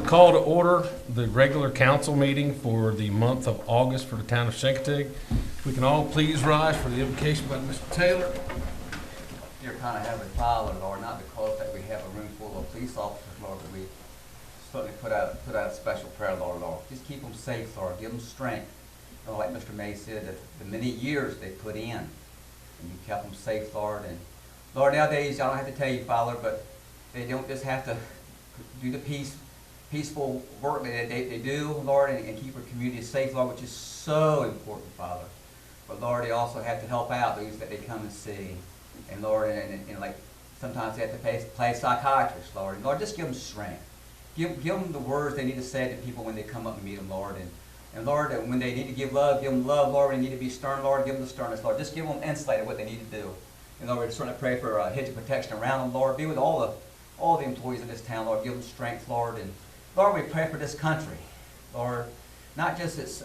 call to order the regular council meeting for the month of August for the town of Chincoteague. If we can all please rise for the invocation by Mr. Taylor. Dear kind of Heavenly Father, Lord, not because that we have a room full of police officers, Lord, but we certainly put out a special prayer, Lord. Just keep them safe, Lord. Give them strength. You know, like Mr. May said, that the many years they put in, and you kept them safe, Lord. And Lord, nowadays, I don't have to tell you, Father, but they don't just have to do the peaceful work that they do, Lord, and keep our community safe, Lord, which is so important, Father. But Lord, they also have to help out those that they come and see. And Lord, and like sometimes they have to play psychiatrists, Lord. And Lord, just give them strength. Give them the words they need to say to people when they come up and meet them, Lord. And Lord, when they need to give them love, Lord. When they need to be stern, Lord, give them the sternness, Lord. Just give them insight of what they need to do. And Lord, we certainly pray for a hedge of protection around them, Lord. Be with all the employees in this town, Lord. Give them strength, Lord. And Lord, we pray for this country, Lord. Not just its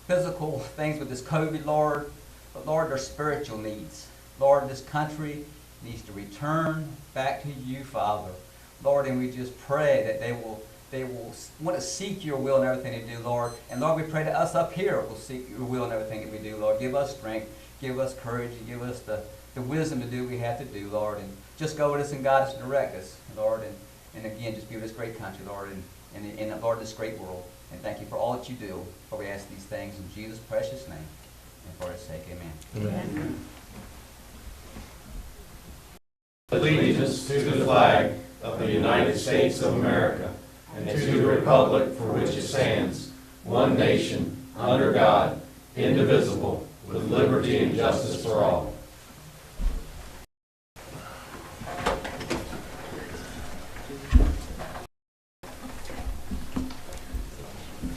physical things with this COVID, Lord, but Lord, their spiritual needs. Lord, this country needs to return back to you, Father. Lord, and we just pray that they will want to seek your will in everything they do, Lord. And Lord, we pray that us up here will seek your will in everything that we do, Lord. Give us strength, give us courage, and give us the wisdom to do what we have to do, Lord. And just go with us and guide us and direct us, Lord. And again, just be with this great country, Lord, and Lord, this great world. And thank you for all that you do. For we ask these things in Jesus' precious name. And for his sake, amen. Amen. Allegiance to the flag of the United States of America and to the republic for which it stands, one nation, under God, indivisible, with liberty and justice for all.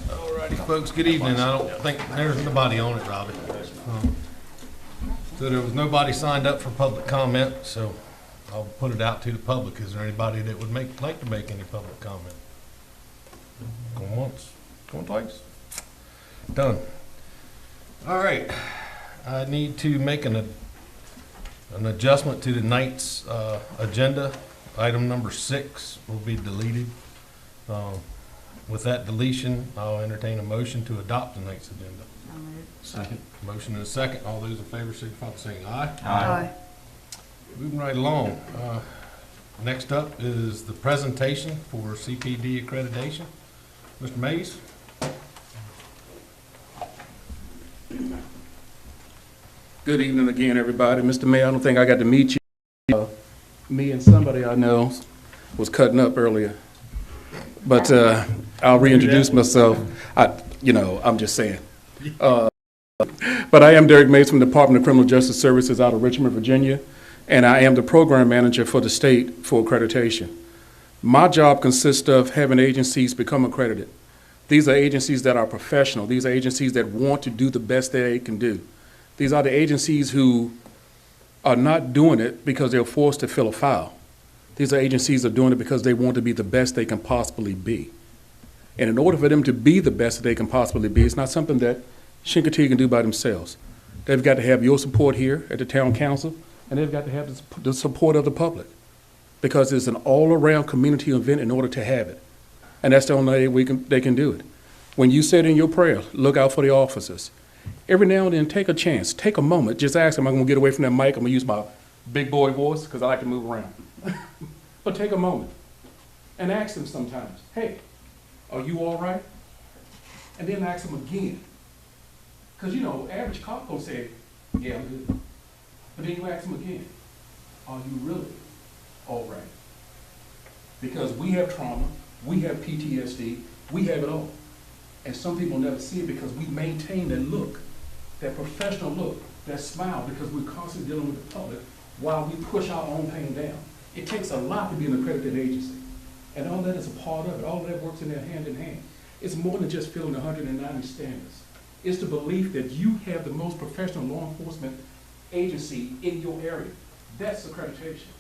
Alrighty, folks, good evening. I don't think there's nobody on it, Robbie. So there was nobody signed up for public comment, so I'll put it out to the public. Is there anybody that would like to make any public comment? Going once, going twice. Done. All right. I need to make an adjustment to tonight's agenda. Item number 6 will be deleted. With that deletion, I'll entertain a motion to adopt tonight's agenda. Second. Motion and a second. All those in favor signify by saying aye. Aye. Moving right along. Next up is the presentation for CPD accreditation. Mr. Mays. Good evening again, everybody. Mr. Mayor, I don't think I got to meet you. Me and somebody I know was cutting up earlier. But I'll reintroduce myself. I'm just saying. But I am Derek Mays from the Department of Criminal Justice Services out of Richmond, Virginia, and I am the program manager for the state for accreditation. My job consists of having agencies become accredited. These are agencies that are professional. These are agencies that want to do the best that they can do. These are the agencies who are not doing it because they're forced to fill a file. These are agencies that are doing it because they want to be the best they can possibly be. And in order for them to be the best that they can possibly be, it's not something that Chincoteague can do by themselves. They've got to have your support here at the town council, and they've got to have the support of the public, because it's an all-around community event in order to have it. And that's the only way they can do it. When you said in your prayer, look out for the officers. Every now and then, take a chance, take a moment, just ask them, I'm gonna get away from that mic, I'm gonna use my big boy voice, because I like to move around. But take a moment and ask them sometimes, hey, are you all right? And then ask them again. Because, average cop will say, yeah, I'm good. But then you ask them again, are you really all right? Because we have trauma, we have PTSD, we have it all. And some people never see it because we maintain that look, that professional look, that smile, because we're constantly dealing with the public while we push our own pain down. It takes a lot to be an accredited agency. And all that is a part of it. All of that works in there hand in hand. It's more than just filling 190 standards. It's the belief that you have the most professional law enforcement agency in your area. That's accreditation.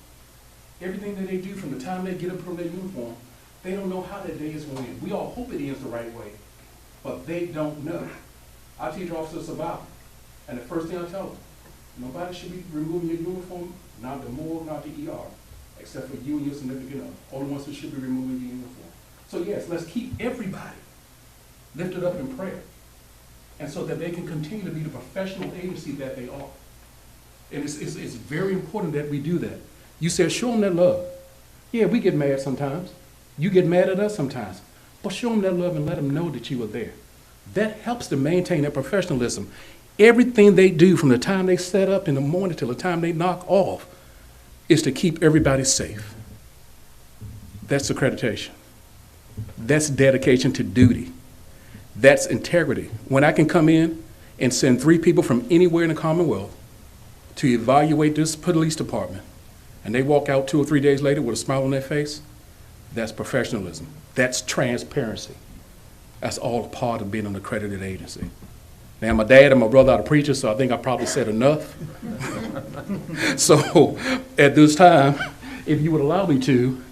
Everything that they do from the time they get up from their uniform, they don't know how that day is going to end. We all hope it ends the right way, but they don't know. I teach officers about it. And the first thing I tell them, nobody should be removing your uniform, not the morgue, not the ER, except for you and your significant other. Only ones who should be removing your uniform. So yes, let's keep everybody lifted up in prayer, and so that they can continue to be the professional agency that they are. And it's very important that we do that. You said, show them that love. Yeah, we get mad sometimes. You get mad at us sometimes. But show them that love and let them know that you were there. That helps to maintain their professionalism. Everything they do from the time they set up in the morning till the time they knock off is to keep everybody safe. That's accreditation. That's dedication to duty. That's integrity. When I can come in and send 3 people from anywhere in the Commonwealth to evaluate this police department, and they walk out 2 or 3 days later with a smile on their face, that's professionalism. That's transparency. That's all a part of being an accredited agency. Now, my dad and my brother are preachers, so I think I probably said enough. So, at this time, if you would allow me to,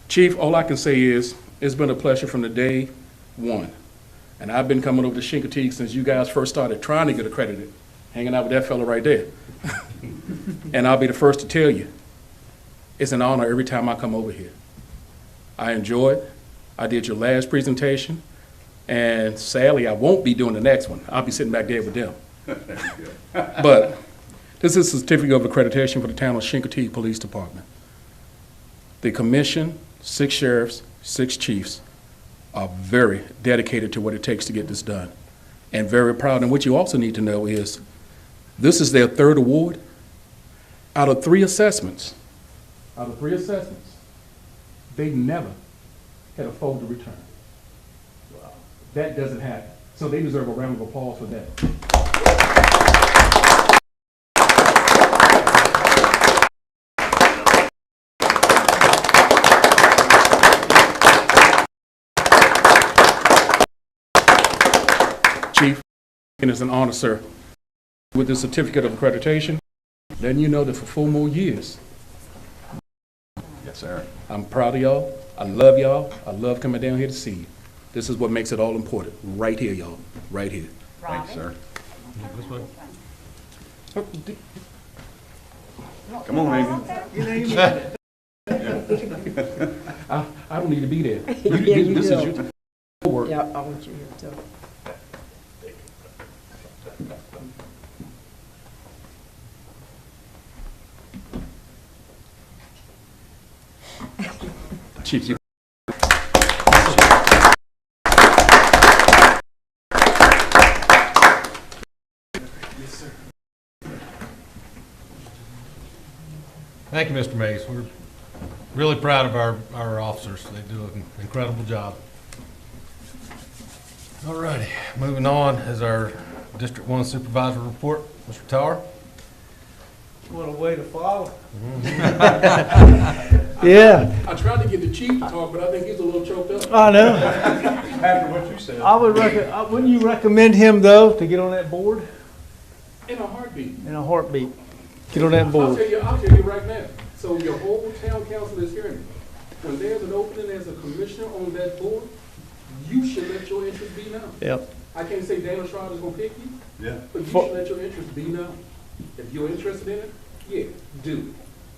Chief, all I can say is, it's been a pleasure from the day one. And I've been coming over to Chincoteague since you guys first started trying to get accredited, hanging out with that fella right there. And I'll be the first to tell you, it's an honor every time I come over here. I enjoy it. I did your last presentation, and sadly, I won't be doing the next one. I'll be sitting back there with them. But this is a certificate of accreditation for the town of Chincoteague Police Department. The commission, 6 sheriffs, 6 chiefs are very dedicated to what it takes to get this done, and very proud. And what you also need to know is, this is their 3rd award out of 3 assessments. Out of 3 assessments, they never had a folder return. Wow. That doesn't happen. So they deserve a round of applause for that. Chief, and it's an honor, sir. With this certificate of accreditation, letting you know that for 4 more years. Yes, sir. I'm proud of y'all. I love y'all. I love coming down here to see you. This is what makes it all important. Right here, y'all. Right here. Thanks, sir. This way. Come on, Megan. I don't need to be there. Yeah, you This is do. your work. Yeah, I want you here too. Chief, you. Thank you, Mr. Mays. We're really proud of our officers. They do an incredible job. All righty, moving on is our District 1 Supervisor Report. Mr. Tower? What a way to follow. Yeah, I tried to get the chief to talk, but I think he's a little choked up. I know. After what you said. I would wouldn't you recommend him though to get on that board? In a heartbeat. In a heartbeat. Get on that I'll board. tell you right now. So your whole town council is hearing me. When there's an opening as a commissioner on that board, you should let your interest be known. Yep. I can't say Dana Schrader is gonna pick you, Yeah, but you For- should let your interest be known. If you're interested in it, yeah, do it.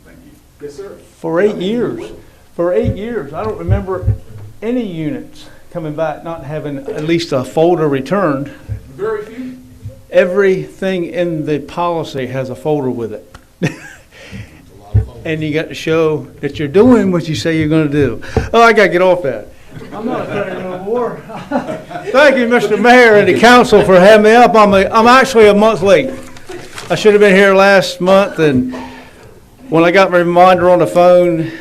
thank you. Yes, sir. For 8 years. For 8 years. I don't remember any units coming back not having at least a folder returned. Very few. Everything in the policy has a folder with it. And you got to show that you're doing what you say you're going to do. Oh, I got to get off that. I'm not afraid no more. Thank you, Mr. Mayor and the council for having me up. I'm actually a month late. I should have been here last month, and when I got my reminder on the phone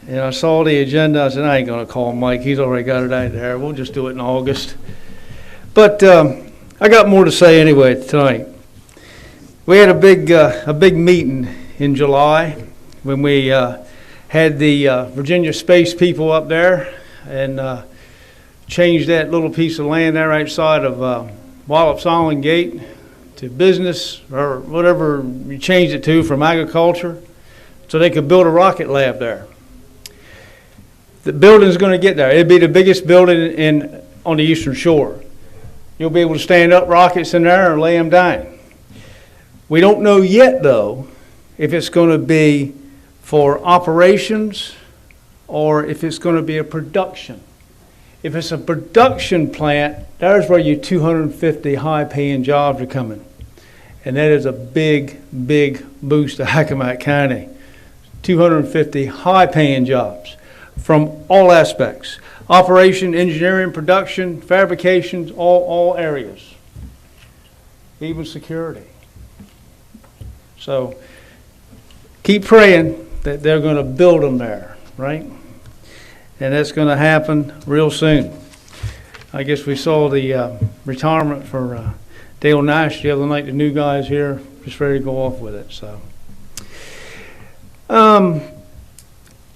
and I saw the agenda, I said, I ain't going to call Mike. He's already got it out there. We'll just do it in August. But I got more to say anyway tonight. We had a big meeting in July when we had the Virginia Space people up there and changed that little piece of land there outside of Wallops Island Gate to business or whatever you changed it to from agriculture so they could build a rocket lab there. The building's going to get there. It'll be the biggest building on the Eastern Shore. You'll be able to stand up rockets in there and lay them down. We don't know yet, though, if it's going to be for operations or if it's going to be a production. If it's a production plant, there's where your 250 high-paying jobs are coming. And that is a big, big boost to Accomack County. 250 high-paying jobs from all aspects. Operation, engineering, production, fabrications, all areas. Even security. So keep praying that they're going to build them there, right? And that's going to happen real soon. I guess we saw the retirement for Dale Nash the other night. The new guy's here, just ready to go off with it. So,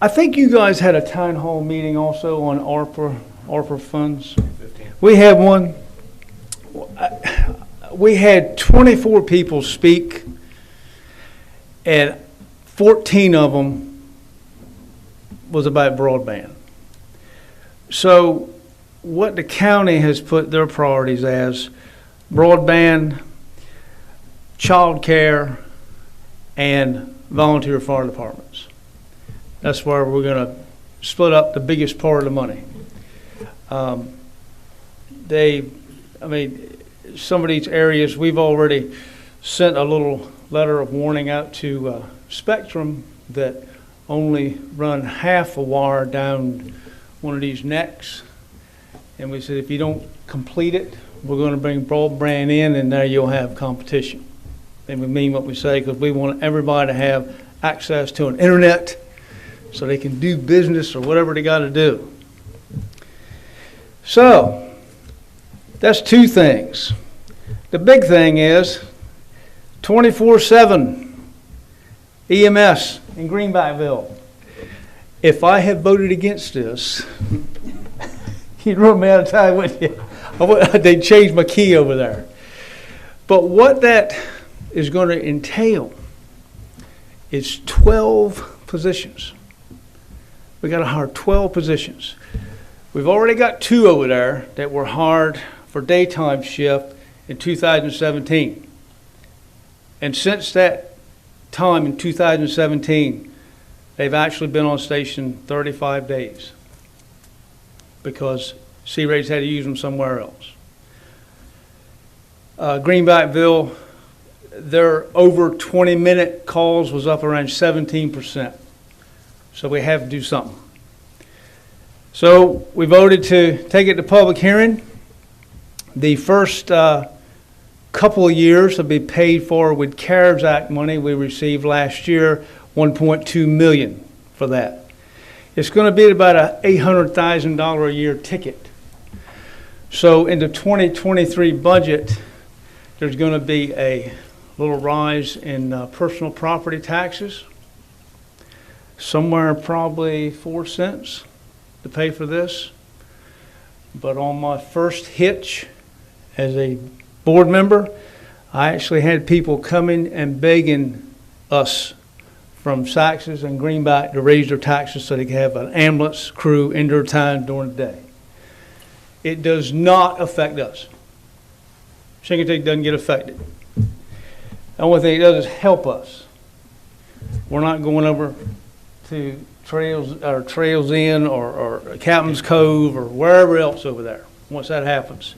I think you guys had a town hall meeting also on ARPA funds. We had one. We had 24 people speak, and 14 of them was about broadband. So what the county has put their priorities as broadband, child care, and volunteer fire departments. That's where we're going to split up the biggest part of the money. Some of these areas, we've already sent a little letter of warning out to Spectrum that only run half a wire down one of these necks. And we said, if you don't complete it, we're going to bring broadband in, and there you'll have competition. And we mean what we say, because we want everybody to have access to an internet so they can do business or whatever they got to do. So that's two things. The big thing is 24/7 EMS in Greenbackville. If I had voted against this, you'd run me out of time, wouldn't you? They'd change my key over there. But what that is going to entail is 12 positions. We got to hire 12 positions. We've already got 2 over there that were hired for daytime shift in 2017. And since that time in 2017, they've actually been on station 35 days because Sea Rays had to use them somewhere else. Greenbackville, their over 20-minute calls was up around 17%. So we have to do something. So we voted to take it to public hearing. The first couple of years will be paid for with CARES Act money we received last year, $1.2 million for that. It's going to be about a $800,000 a year ticket. So in the 2023 budget, there's going to be a little rise in personal property taxes, somewhere probably 4 cents to pay for this. But on my first hitch as a board member, I actually had people coming and begging us from Saxes and Greenback to raise their taxes so they can have an ambulance crew in their time during the day. It does not affect us. Chincoteague doesn't get affected. The only thing it does is help us. We're not going over to Trails Inn or Captain's Cove or wherever else over there once that happens.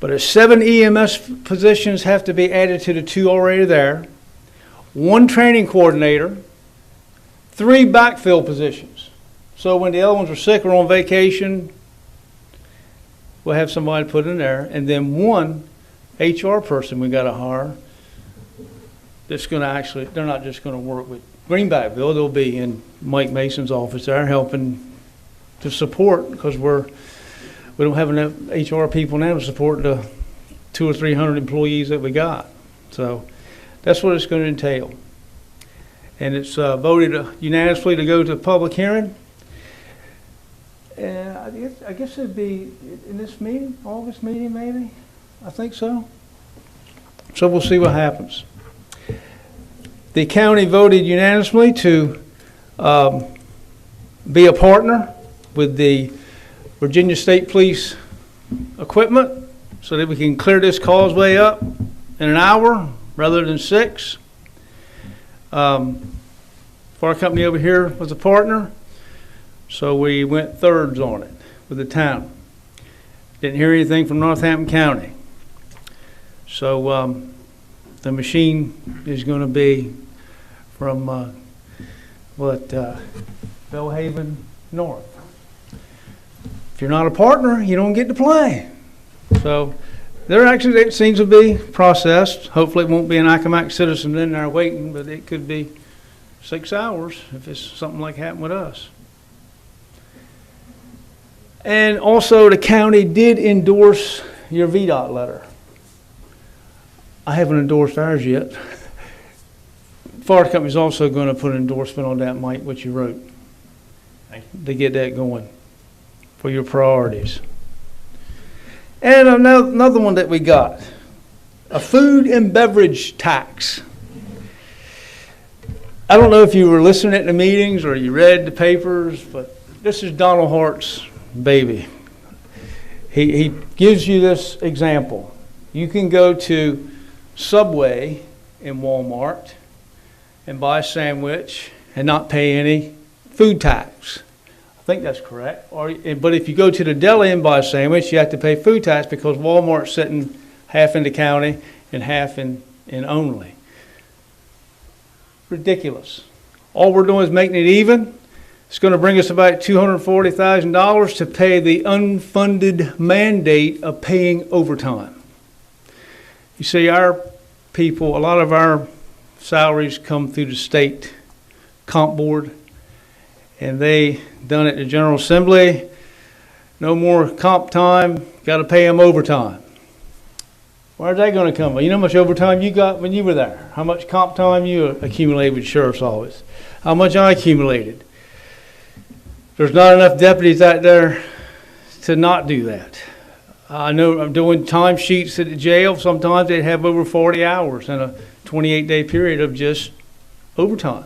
But 7 EMS positions have to be added to the 2 already there, 1 training coordinator, 3 backfill positions. So when the other ones are sick or on vacation, we'll have somebody put in there, and then 1 HR person we got to hire that's going to actually, they're not just going to work with Greenbackville, they'll be in Mike Mason's office there helping to support, because we don't have enough HR people now to support the 200 or 300 employees that we got. So that's what it's going to entail. And it's voted unanimously to go to public hearing. And I guess it'd be in this meeting, August meeting maybe? I think so. So we'll see what happens. The county voted unanimously to be a partner with the Virginia State Police equipment so that we can clear this causeway up in an hour rather than 6. Fire company over here was a partner. So we went thirds on it with the town. Didn't hear anything from Northampton County. So the machine is going to be from Bellhaven North. If you're not a partner, you don't get to play. So there actually, it seems to be processed. Hopefully it won't be an Accomack citizen in there waiting, but it could be 6 hours if it's something like happened with us. And also the county did endorse your VDOT letter. I haven't endorsed ours yet. Fire company's also going to put an endorsement on that, Mike, what you wrote. Thank To get that going for your priorities. And another one that we got, a food and beverage tax. I don't know if you were listening at the meetings or you read the papers, but this is Donald Hart's baby. He gives you this example. You can go to Subway in Walmart and buy a sandwich and not pay any food tax. I think that's correct. But if you go to the deli and buy a sandwich, you have to pay food tax because Walmart's sitting half in the county and half in only. Ridiculous. All we're doing is making it even. It's going to bring us about $240,000 to pay the unfunded mandate of paying overtime. You see, our people, a lot of our salaries come through the state comp board, and they done it at the General Assembly. No more comp time, got to pay them overtime. Where's that going to come from? You know how much overtime you got when you were there? How much comp time you accumulated with sheriff's office? How much I accumulated? There's not enough deputies out there to not do that. I know I'm doing time sheets at the jail. Sometimes they'd have over 40 hours in a 28-day period of just overtime,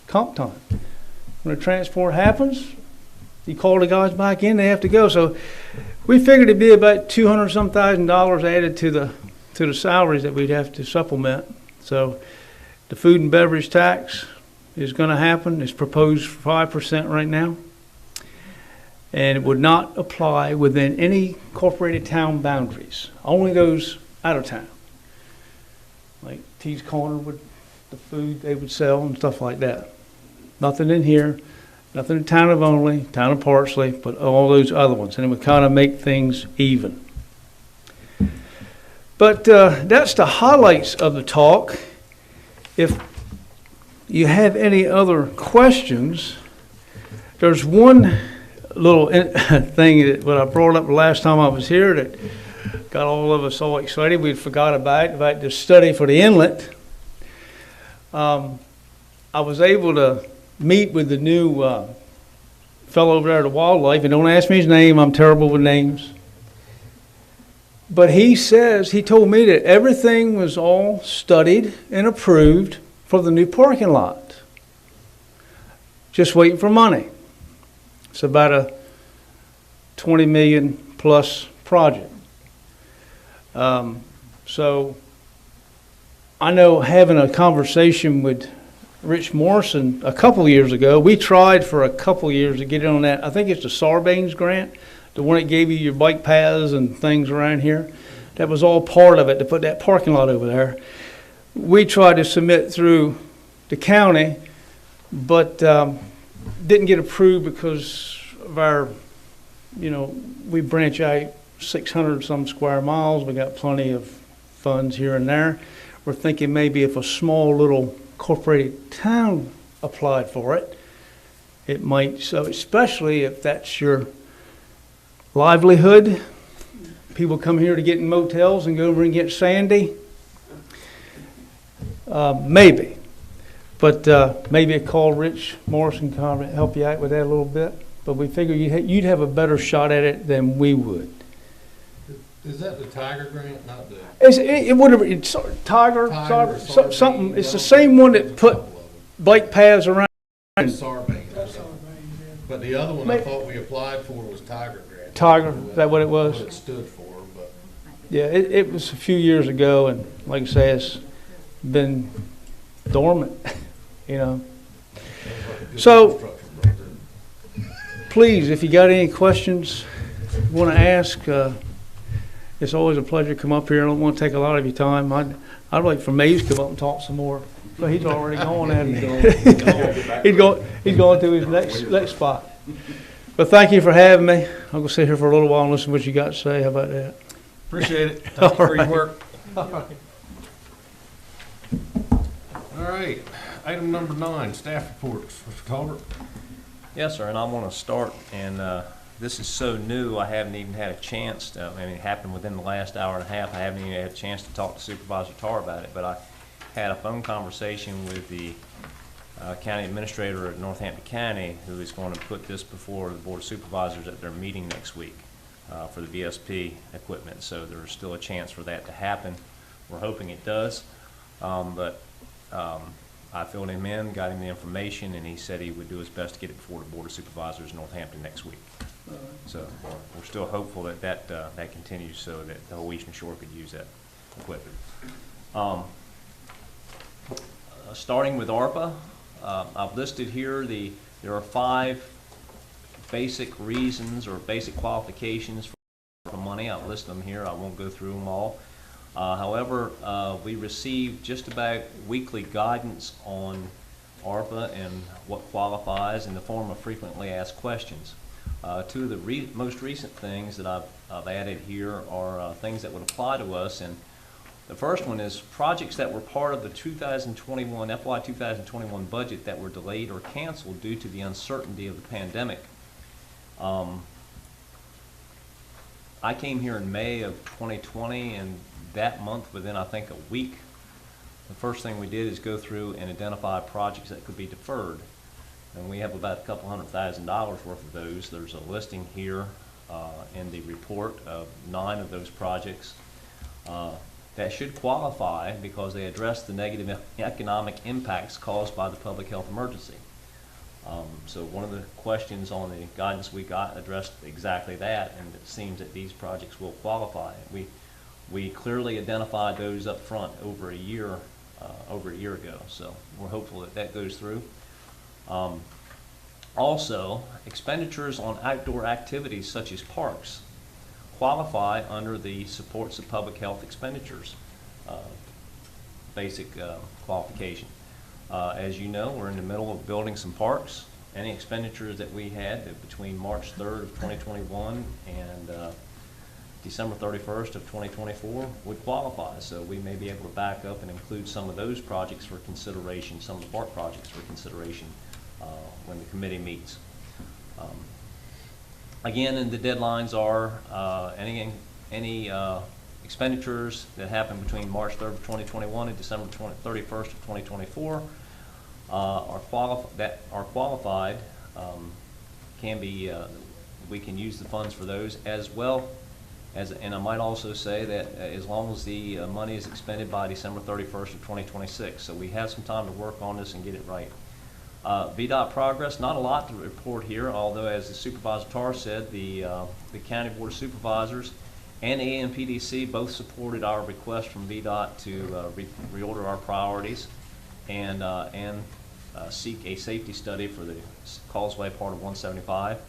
comp time. When a transport happens, you call the guys back in, they have to go. So we figured it'd be about $200,000 added to the salaries that we'd have to supplement. So the food and beverage tax is going to happen. It's proposed 5% right now. And it would not apply within any incorporated town boundaries. Only those out of town. Like T's Corner with the food they would sell and stuff like that. Nothing in here. Nothing in town of Only, town of Parsley, but all those other ones. And it would kind of make things even. But that's the highlights of the talk. If you have any other questions, there's one little thing that what I brought up the last time I was here that got all of us all excited. We forgot about the study for the inlet. I was able to meet with the new fellow over there at the wildlife, and don't ask me his name, I'm terrible with names. But he told me that everything was all studied and approved for the new parking lot. Just waiting for money. It's about a 20 million plus project. So I know having a conversation with Rich Morrison a couple years ago, we tried for a couple years to get in on that. I think it's the Sarbanes grant, the one that gave you your bike paths and things around here. That was all part of it to put that parking lot over there. We tried to submit through the county, but didn't get approved because of our, we branch out 600 some square miles. We got plenty of funds here and there. We're thinking maybe if a small little incorporated town applied for it, it might, so especially if that's your livelihood. People come here to get in motels and go over and get sandy. Maybe. But maybe call Rich Morrison to help you out with that a little bit. But we figure you'd have a better shot at it than we would. Is that the Tiger grant, not the? It would have, it's Tiger, something, it's the same one that put bike paths around. Sarbanes or something. But the other one I thought we applied for was Tiger grant. Tiger, is that what it was? What it stood for, but. Yeah, it was a few years ago, and like I say, it's been dormant, So- please, if you got any questions you want to ask, it's always a pleasure to come up here. I don't want to take a lot of your time. I'd like for Mays to come up and talk some more, but he's already gone, hasn't he? He's going to his next spot. But thank you for having me. I'm going to sit here for a little while and listen to what you got to say. How about that? Appreciate it. Thank you for your work. All right. All right, item number 9, staff reports. Mr. Talbot? Yes, sir, and I want to start, and this is so new, I haven't even had a chance to, I mean, it happened within the last hour and a half, I haven't even had a chance to talk to Supervisor Tar about it, but I had a phone conversation with the county administrator at Northampton County, who is going to put this before the Board of Supervisors at their meeting next week for the VSP equipment, so there's still a chance for that to happen. We're hoping it does, but I filled him in, got him the information, and he said he would do his best to get it before the Board of Supervisors in Northampton next week. So we're still hopeful that that continues so that the whole Eastern Shore could use that equipment. Starting with ARPA, I've listed here there are 5 basic reasons or basic qualifications for money. I've listed them here. I won't go through them all. However, we receive just about weekly guidance on ARPA and what qualifies in the form of frequently asked questions. 2 of the most recent things that I've added here are things that would apply to us, and the first one is projects that were part of the 2021 FY 2021 budget that were delayed or canceled due to the uncertainty of the pandemic. I came here in May of 2020, and that month, within I think a week, the first thing we did is go through and identify projects that could be deferred. And we have about a couple $100,000 worth of those. There's a listing here in the report of 9 of those projects that should qualify because they address the negative economic impacts caused by the public health emergency. So one of the questions on the guidance we got addressed exactly that, and it seems that these projects will qualify. We clearly identified those up front over a year ago, so we're hopeful that that goes through. Also, expenditures on outdoor activities such as parks qualify under the supports of public health expenditures basic qualification. As you know, we're in the middle of building some parks. Any expenditures that we had between March 3rd of 2021 and December 31st of 2024 would qualify. So we may be able to back up and include some of those projects for consideration, some of the park projects for consideration when the committee meets. Again, and the deadlines are any expenditures that happen between March 3rd of 2021 and December 31st of 2024 are qualified can be we can use the funds for those as well as, and I might also say that as long as the money is expended by December 31st of 2026, so we have some time to work on this and get it right. VDOT progress, not a lot to report here, although as the Supervisor Tar said, the County Board of Supervisors and AMPDC both supported our request from VDOT to reorder our priorities and seek a safety study for the causeway part of 175.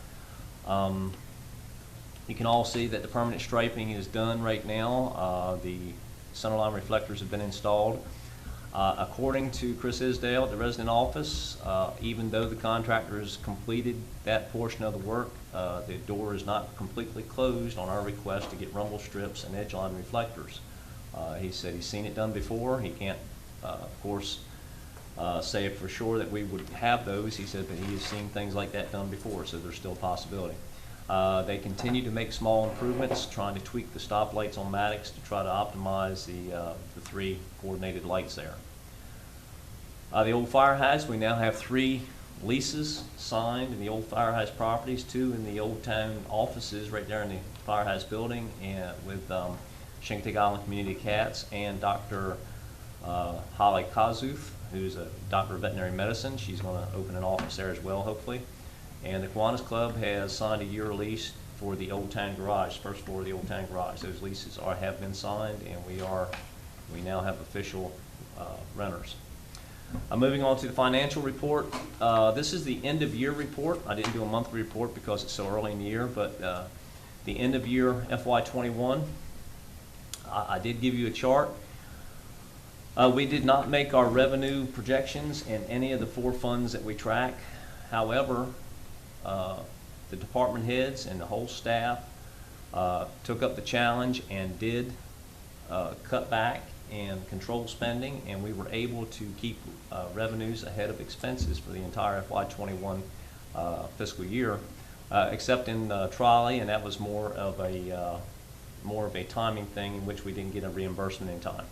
You can all see that the permanent striping is done right now. The centerline reflectors have been installed. According to Chris Isdale at the resident office, even though the contractor has completed that portion of the work, the door is not completely closed on our request to get rumble strips and edge line reflectors. He said he's seen it done before. He can't, of course, say for sure that we would have those. He said, but he has seen things like that done before, so there's still a possibility. They continue to make small improvements, trying to tweak the stoplights on Maddox to try to optimize the 3 coordinated lights there. The old firehouse, we now have 3 leases signed in the old firehouse properties, 2 in the Old Town offices right there in the firehouse building, and with Chincoteague Island Community Cats and Dr. Holly Kazuth, who's a doctor of veterinary medicine. She's going to open an office there as well, hopefully. And the Kiwanis Club has signed a year lease for the Old Town Garage, first floor of the Old Town Garage. Those leases have been signed, and we now have official renters. Moving on to the financial report. This is the end of year report. I didn't do a monthly report because it's so early in the year, but the end of year FY21. I did give you a chart. We did not make our revenue projections in any of the 4 funds that we track. However, the department heads and the whole staff took up the challenge and did cut back and control spending, and we were able to keep revenues ahead of expenses for the entire FY21 fiscal year, except in trolley, and that was more of a timing thing in which we didn't get a reimbursement in time.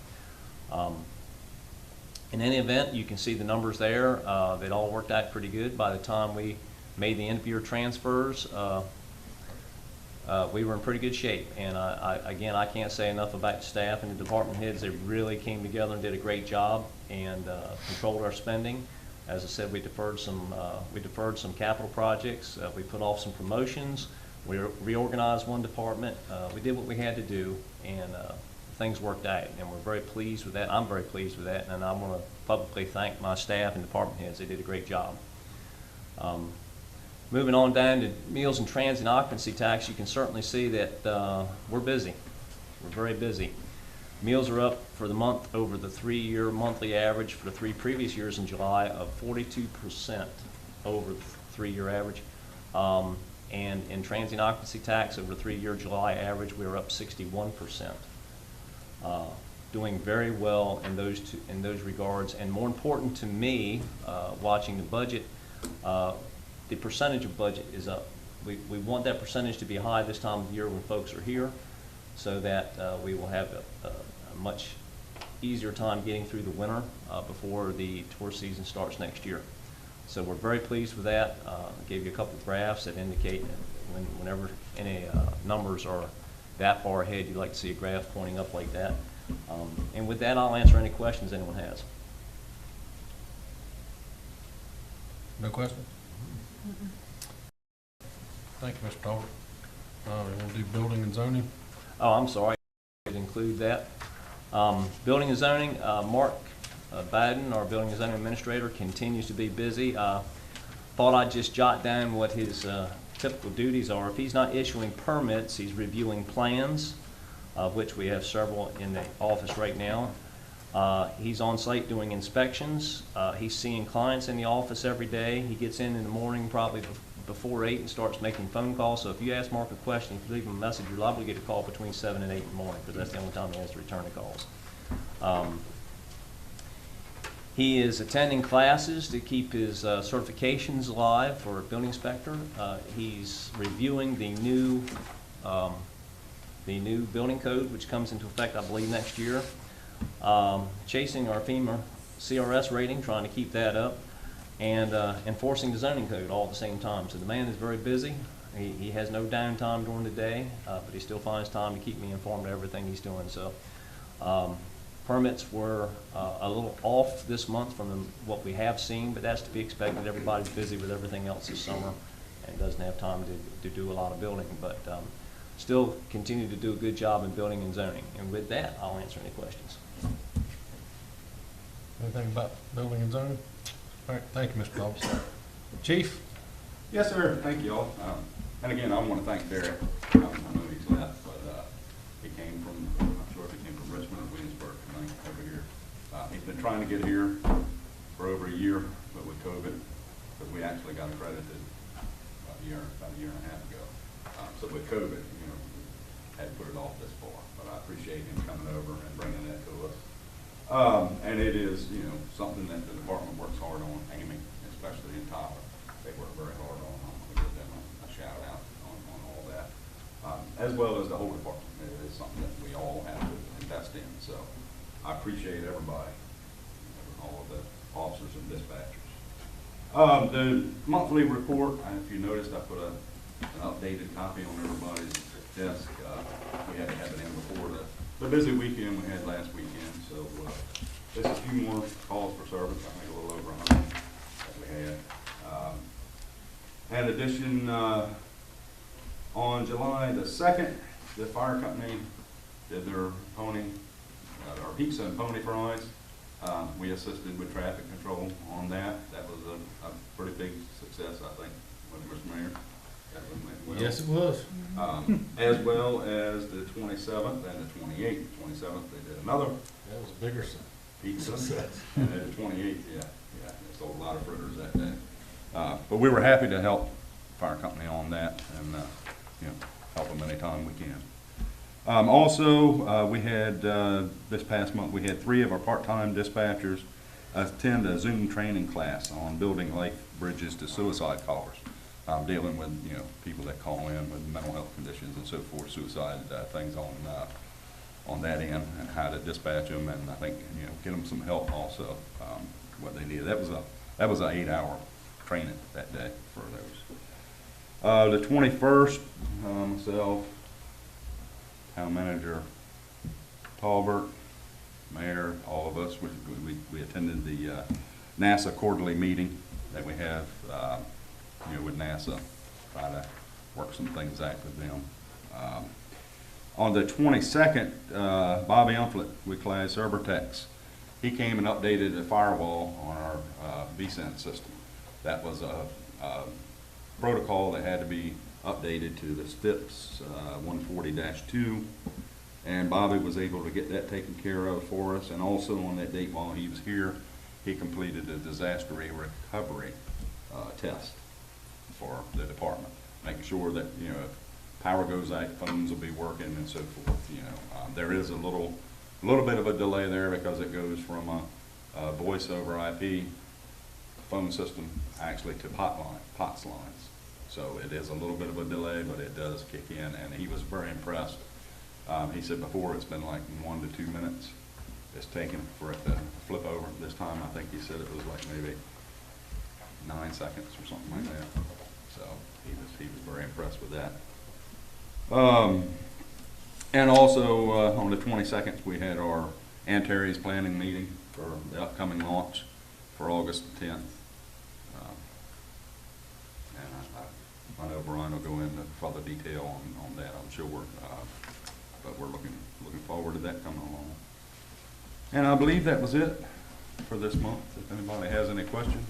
In any event, you can see the numbers there. It all worked out pretty good. By the time we made the end of year transfers, we were in pretty good shape. And again, I can't say enough about the staff and the department heads. They really came together and did a great job and controlled our spending. As I said, we deferred some capital projects. We put off some promotions. We reorganized one department. We did what we had to do, and things worked out, and we're very pleased with that. I'm very pleased with that, and I want to publicly thank my staff and department heads. They did a great job. Moving on down to meals and transit occupancy tax, you can certainly see that we're busy. We're very busy. Meals are up for the month over the 3-year monthly average for the 3 previous years in July of 42% over the 3-year average. And in transient occupancy tax over the 3-year July average, we were up 61%. Doing very well in those regards, and more important to me, watching the budget, the percentage of budget is up. We want that percentage to be high this time of year when folks are here, so that we will have a much easier time getting through the winter before the tour season starts next year. So we're very pleased with that. I gave you a couple of graphs that indicate that whenever any numbers are that far ahead, you'd like to see a graph pointing up like that. And with that, I'll answer any questions anyone has. No questions? Thank you, Mr. Talbot. We want to do building and zoning. Oh, I'm sorry, I didn't include that. Building and zoning, Mark Biden, our building and zoning administrator, continues to be busy. Thought I'd just jot down what his typical duties are. If he's not issuing permits, he's reviewing plans, of which we have several in the office right now. He's on site doing inspections. He's seeing clients in the office every day. He gets in the morning probably before 8 and starts making phone calls. So if you ask Mark a question, if you leave him a message, you're liable to get a call between 7 and 8 in the morning, because that's the only time he has to return the calls. He is attending classes to keep his certifications alive for a building inspector. He's reviewing the new building code, which comes into effect, I believe, next year. Chasing our FEMA CRS rating, trying to keep that up, and enforcing the zoning code all at the same time. So the man is very busy. He has no downtime during the day, but he still finds time to keep me informed of everything he's doing. So permits were a little off this month from what we have seen, but that's to be expected. Everybody's busy with everything else this summer and doesn't have time to do a lot of building, but still continue to do a good job in building and zoning. And with that, I'll answer any questions. Anything about building and zoning? All right, thank you, Mr. Dobbs. Chief? Yes, sir. Thank you all. And again, I want to thank Derek. I know he's left, but he came from, I'm sure he came from Richmond or Williamsburg, I think, over here. He's been trying to get here for over a year, but with COVID, because we actually got accredited about a year and a half ago. So with COVID, had to put it off this far. But I appreciate him coming over and bringing that to us. And it is, something that the department works hard on, Amy, especially in Tyler. They work very hard on. I'm going to give them a shout out on all that. As well as the whole department. It is something that we all have to invest in. So I appreciate everybody, all of the officers and dispatchers. The monthly report, if you noticed, I put an updated copy on everybody's desk. We had to have it in before the busy weekend we had last weekend. So just a few more calls for service. I think a little over 100 that we had. In addition, on July the 2nd, the fire company did their pony, our pizza and pony fries. We assisted with traffic control on that. That was a pretty big success, I think, with Mr. Mayor. That went well. Yes, it was. As well as the 27th and the 28th. 27th, they did another That was a bigger set. pizza. And then the 28th, they sold a lot of fritters that day. But we were happy to help fire company on that and, help them anytime we can. Also, we had, this past month, we had 3 of our part-time dispatchers attend a Zoom training class on building life bridges to suicide callers, dealing with, people that call in with mental health conditions and so forth, suicide things on that end, and how to dispatch them, and I think, get them some help also, what they needed. That was an 8-hour training that day for those. The 21st, myself, town manager Talbert, mayor, all of us, we attended the NASA quarterly meeting that we have, with NASA, try to work some things out with them. On the 22nd, Bobby Umflett with Class Urbatex, he came and updated the firewall on our vCent system. That was a protocol that had to be updated to the STIPS 140-2, and Bobby was able to get that taken care of for us. And also on that date while he was here, he completed a disaster recovery test for the department, making sure that, if power goes out, phones will be working and so forth. There is a little bit of a delay there because it goes from a voice over IP phone system actually to POTS lines. So it is a little bit of a delay, but it does kick in, and he was very impressed. He said before it's been like 1 to 2 minutes it's taken for it to flip over. This time I think he said it was like maybe 9 seconds or something like that. So he was very impressed with that. And also on the 22nd we had our Antares planning meeting for the upcoming launch for August 10th. I know Brian will go into further detail on that, I'm sure, but we're looking forward to that coming along. And I believe that was it for this month. If anybody has any questions,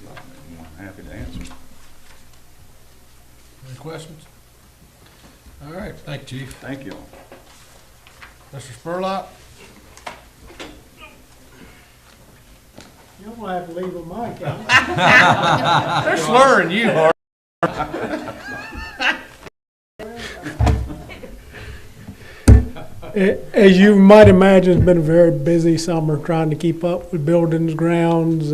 I'm happy to answer. Any questions? All right, thank you, Chief. Thank you all. Mr. Spurlock? You don't have to leave a mic out. They're slurring you, Bart. As you might imagine, it's been a very busy summer trying to keep up with buildings, grounds,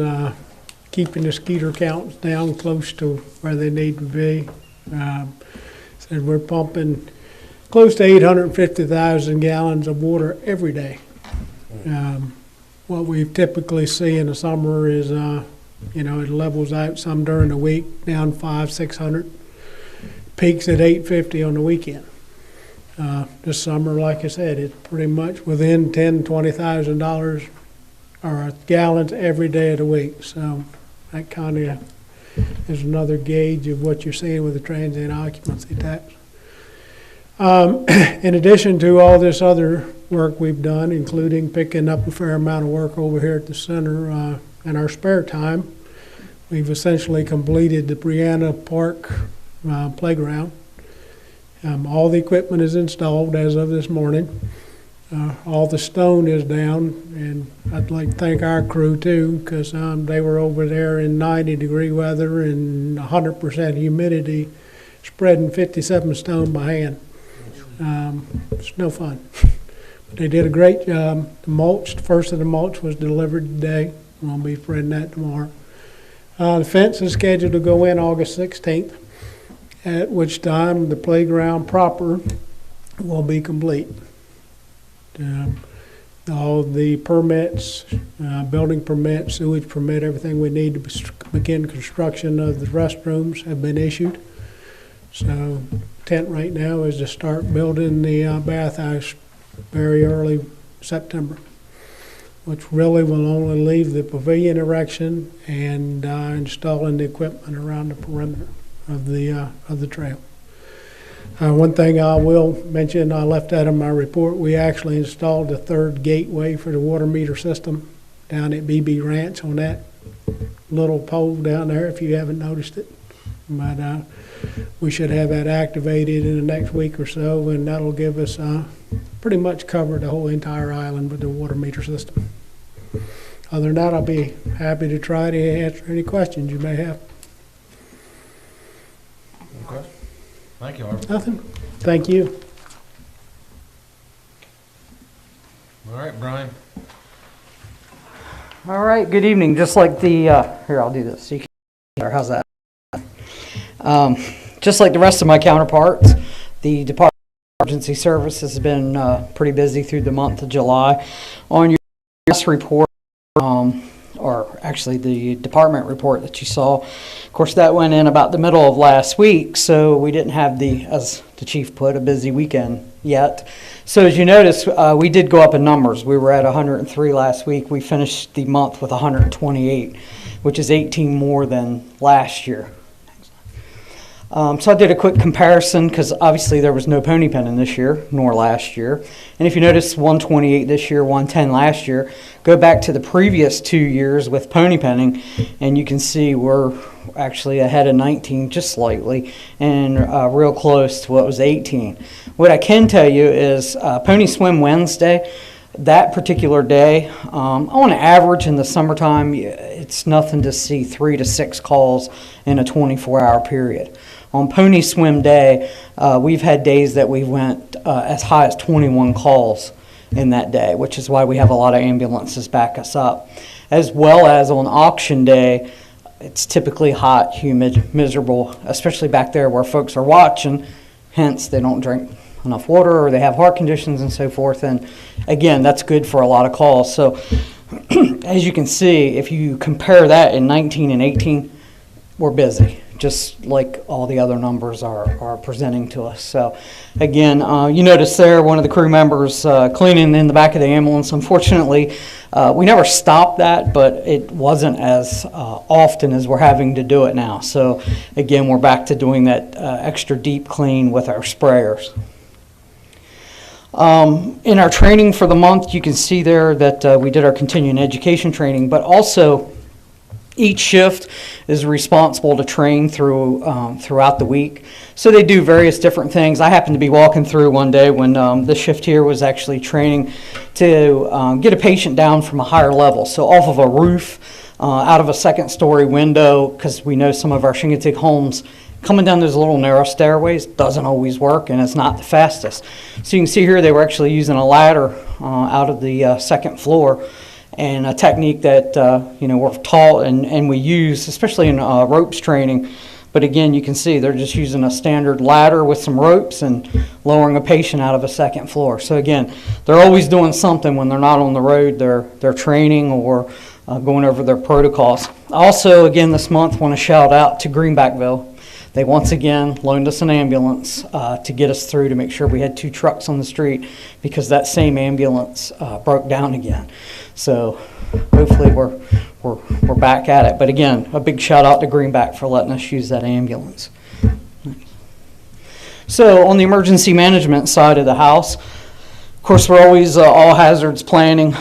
keeping the skeeter counts down close to where they need to be. So we're pumping close to 850,000 gallons of water every day. What we typically see in the summer is, it levels out some during the week, down 500-600, peaks at 850 on the weekend. This summer, like I said, it's pretty much within $10,000-$20,000 or gallons every day of the week. So that kind of is another gauge of what you're seeing with the transient occupancy tax. In addition to all this other work we've done, including picking up a fair amount of work over here at the center in our spare time, we've essentially completed the Brianna Park playground. All the equipment is installed as of this morning. All the stone is down, and I'd like to thank our crew too, because they were over there in 90-degree weather and 100% humidity, spreading 57 stone by hand. It's no fun. But they did a great job. The mulch, the first of the mulch was delivered today. We'll be spreading that tomorrow. The fence is scheduled to go in August 16th. At which time the playground proper will be complete. All the permits, building permit, sewage permit, everything we need to begin construction of the restrooms have been issued. So intent right now is to start building the bathhouse very early September, which really will only leave the pavilion erection and installing the equipment around the perimeter of the trail. One thing I will mention, I left out in my report, we actually installed the third gateway for the water meter system down at BB Ranch on that little pole down there, if you haven't noticed it. But we should have that activated in the next week or so, and that'll give us pretty much cover the whole entire island with the water meter system. Other than that, I'll be happy to try to answer any questions you may have. Okay. Thank you, Harvey. Nothing. Thank you. All right, Brian. All right, good evening. Just like the, here, I'll do this. You can, or how's that? Just like the rest of my counterparts, the Department of Emergency Services has been pretty busy through the month of July. On your last report, or actually the department report that you saw, of course, that went in about the middle of last week, so we didn't have the, as the chief put, a busy weekend yet. So as you notice, we did go up in numbers. We were at 103 last week. We finished the month with 128, which is 18 more than last year. So I did a quick comparison because obviously there was no pony penning this year nor last year. And if you notice 128 this year, 110 last year, go back to the previous 2 years with pony penning and you can see we're actually ahead of 19 just slightly and real close to what was 18. What I can tell you is Pony Swim Wednesday, that particular day, on average in the summertime, it's nothing to see 3 to 6 calls in a 24-hour period. On Pony Swim Day, we've had days that we went as high as 21 calls in that day, which is why we have a lot of ambulances back us up. As well as on Auction Day, it's typically hot, humid, miserable, especially back there where folks are watching, hence they don't drink enough water or they have heart conditions and so forth. And again, that's good for a lot of calls. So as you can see, if you compare that in 19 and 18, we're busy, just like all the other numbers are presenting to us. So again, you notice there one of the crew members cleaning in the back of the ambulance. Unfortunately, we never stopped that, but it wasn't as often as we're having to do it now. So again, we're back to doing that extra deep clean with our sprayers. In our training for the month, you can see there that we did our continuing education training, but also each shift is responsible to train throughout the week. So they do various different things. I happened to be walking through one day when the shift here was actually training to get a patient down from a higher level. So off of a roof, out of a second story window, because we know some of our Shingatig homes, coming down those little narrow stairways doesn't always work and it's not the fastest. So you can see here they were actually using a ladder out of the second floor, and a technique that we're taught and we use, especially in ropes training. But again, you can see they're just using a standard ladder with some ropes and lowering a patient out of a second floor. So again, they're always doing something when they're not on the road. They're training or going over their protocols. Also, again, this month, want to shout out to Greenbackville. They once again loaned us an ambulance to get us through, to make sure we had 2 trucks on the street, because that same ambulance broke down again. So hopefully we're back at it. But again, a big shout out to Greenback for letting us use that ambulance. So on the emergency management side of the house, of course, we're always all hazards planning.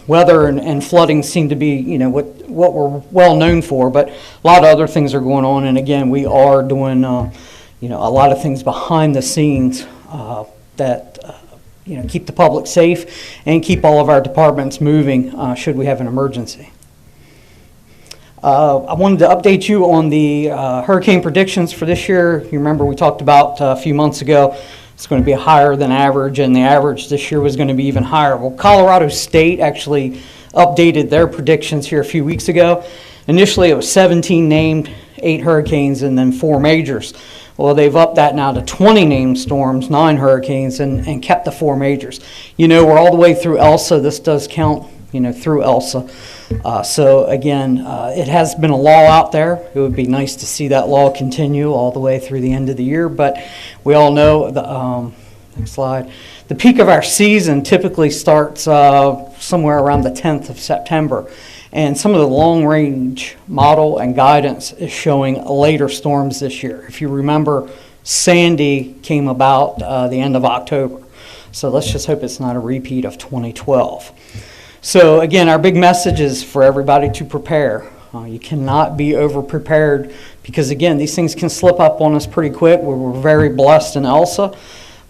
Weather and flooding seem to be, what we're well known for, but a lot of other things are going on. And again, we are doing, a lot of things behind the scenes that, keep the public safe and keep all of our departments moving should we have an emergency. I wanted to update you on the hurricane predictions for this year. You remember we talked about a few months ago, it's going to be higher than average, and the average this year was going to be even higher. Well, Colorado State actually updated their predictions here a few weeks ago. Initially, it was 17 named, 8 hurricanes, and then 4 majors. Well, they've upped that now to 20 named storms, 9 hurricanes, and kept the 4 majors. We're all the way through Elsa. This does count, through Elsa. So again, it has been a law out there. It would be nice to see that law continue all the way through the end of the year, but we all know the next slide. The peak of our season typically starts somewhere around the 10th of September, and some of the long-range model and guidance is showing later storms this year. If you remember, Sandy came about the end of October, so let's just hope it's not a repeat of 2012. So again, our big message is for everybody to prepare. You cannot be over-prepared because, again, these things can slip up on us pretty quick. We were very blessed in Elsa,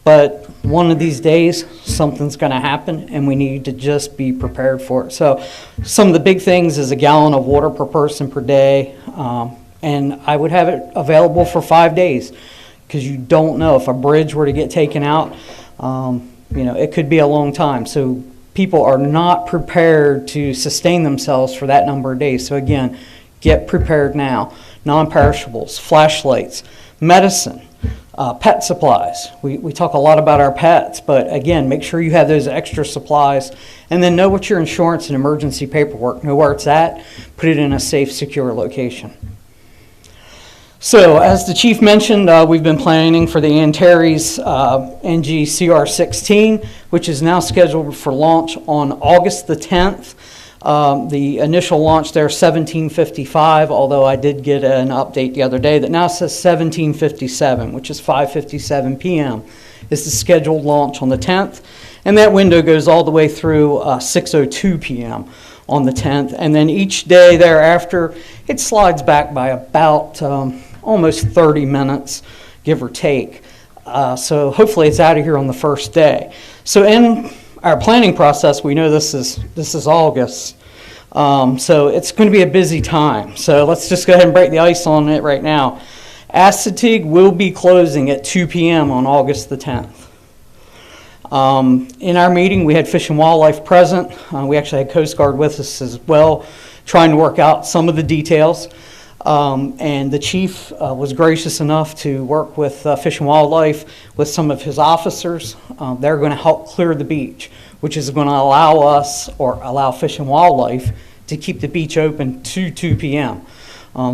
but one of these days, something's going to happen, and we need to just be prepared for it. So some of the big things is a gallon of water per person per day, and I would have it available for 5 days because you don't know if a bridge were to get taken out, it could be a long time. So people are not prepared to sustain themselves for that number of days. So again, get prepared now. Non-perishables, flashlights, medicine, pet supplies. We talk a lot about our pets, but again, make sure you have those extra supplies, and then know what your insurance and emergency paperwork, know where it's at, put it in a safe, secure location. So, as the chief mentioned, we've been planning for the Antares NG CR16, which is now scheduled for launch on August the 10th. The initial launch there, 17:55, although I did get an update the other day that now says 17:57, which is 5:57 p.m. is the scheduled launch on the 10th. And that window goes all the way through 6:02 p.m. on the 10th. And then each day thereafter, it slides back by about almost 30 minutes, give or take. So hopefully it's out of here on the first day. So in our planning process, we know this is August. So it's going to be a busy time. So let's just go ahead and break the ice on it right now. Assateague will be closing at 2 p.m. on August the 10th. In our meeting, we had Fish and Wildlife present. We actually had Coast Guard with us as well, trying to work out some of the details. And the chief was gracious enough to work with Fish and Wildlife, with some of his officers. They're going to help clear the beach, which is going to allow us, or allow Fish and Wildlife, to keep the beach open to 2 p.m.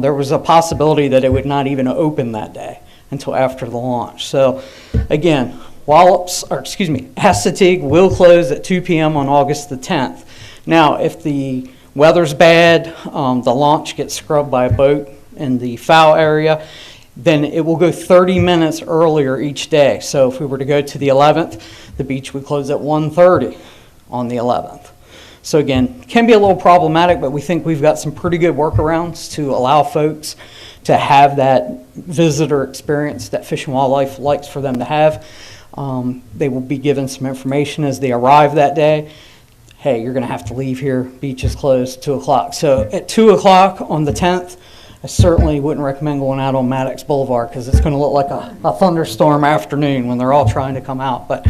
There was a possibility that it would not even open that day until after the launch. So again, Assateague will close at 2 p.m. on August the 10th. Now, if the weather's bad, the launch gets scrubbed by a boat in the FOW area, then it will go 30 minutes earlier each day. So if we were to go to the 11th, the beach would close at 1:30 on the 11th. So again, can be a little problematic, but we think we've got some pretty good workarounds to allow folks to have that visitor experience that Fish and Wildlife likes for them to have. They will be given some information as they arrive that day. Hey, you're going to have to leave here. Beach is closed 2 o'clock. So at 2 o'clock on the 10th, I certainly wouldn't recommend going out on Maddox Boulevard because it's going to look like a thunderstorm afternoon when they're all trying to come out. But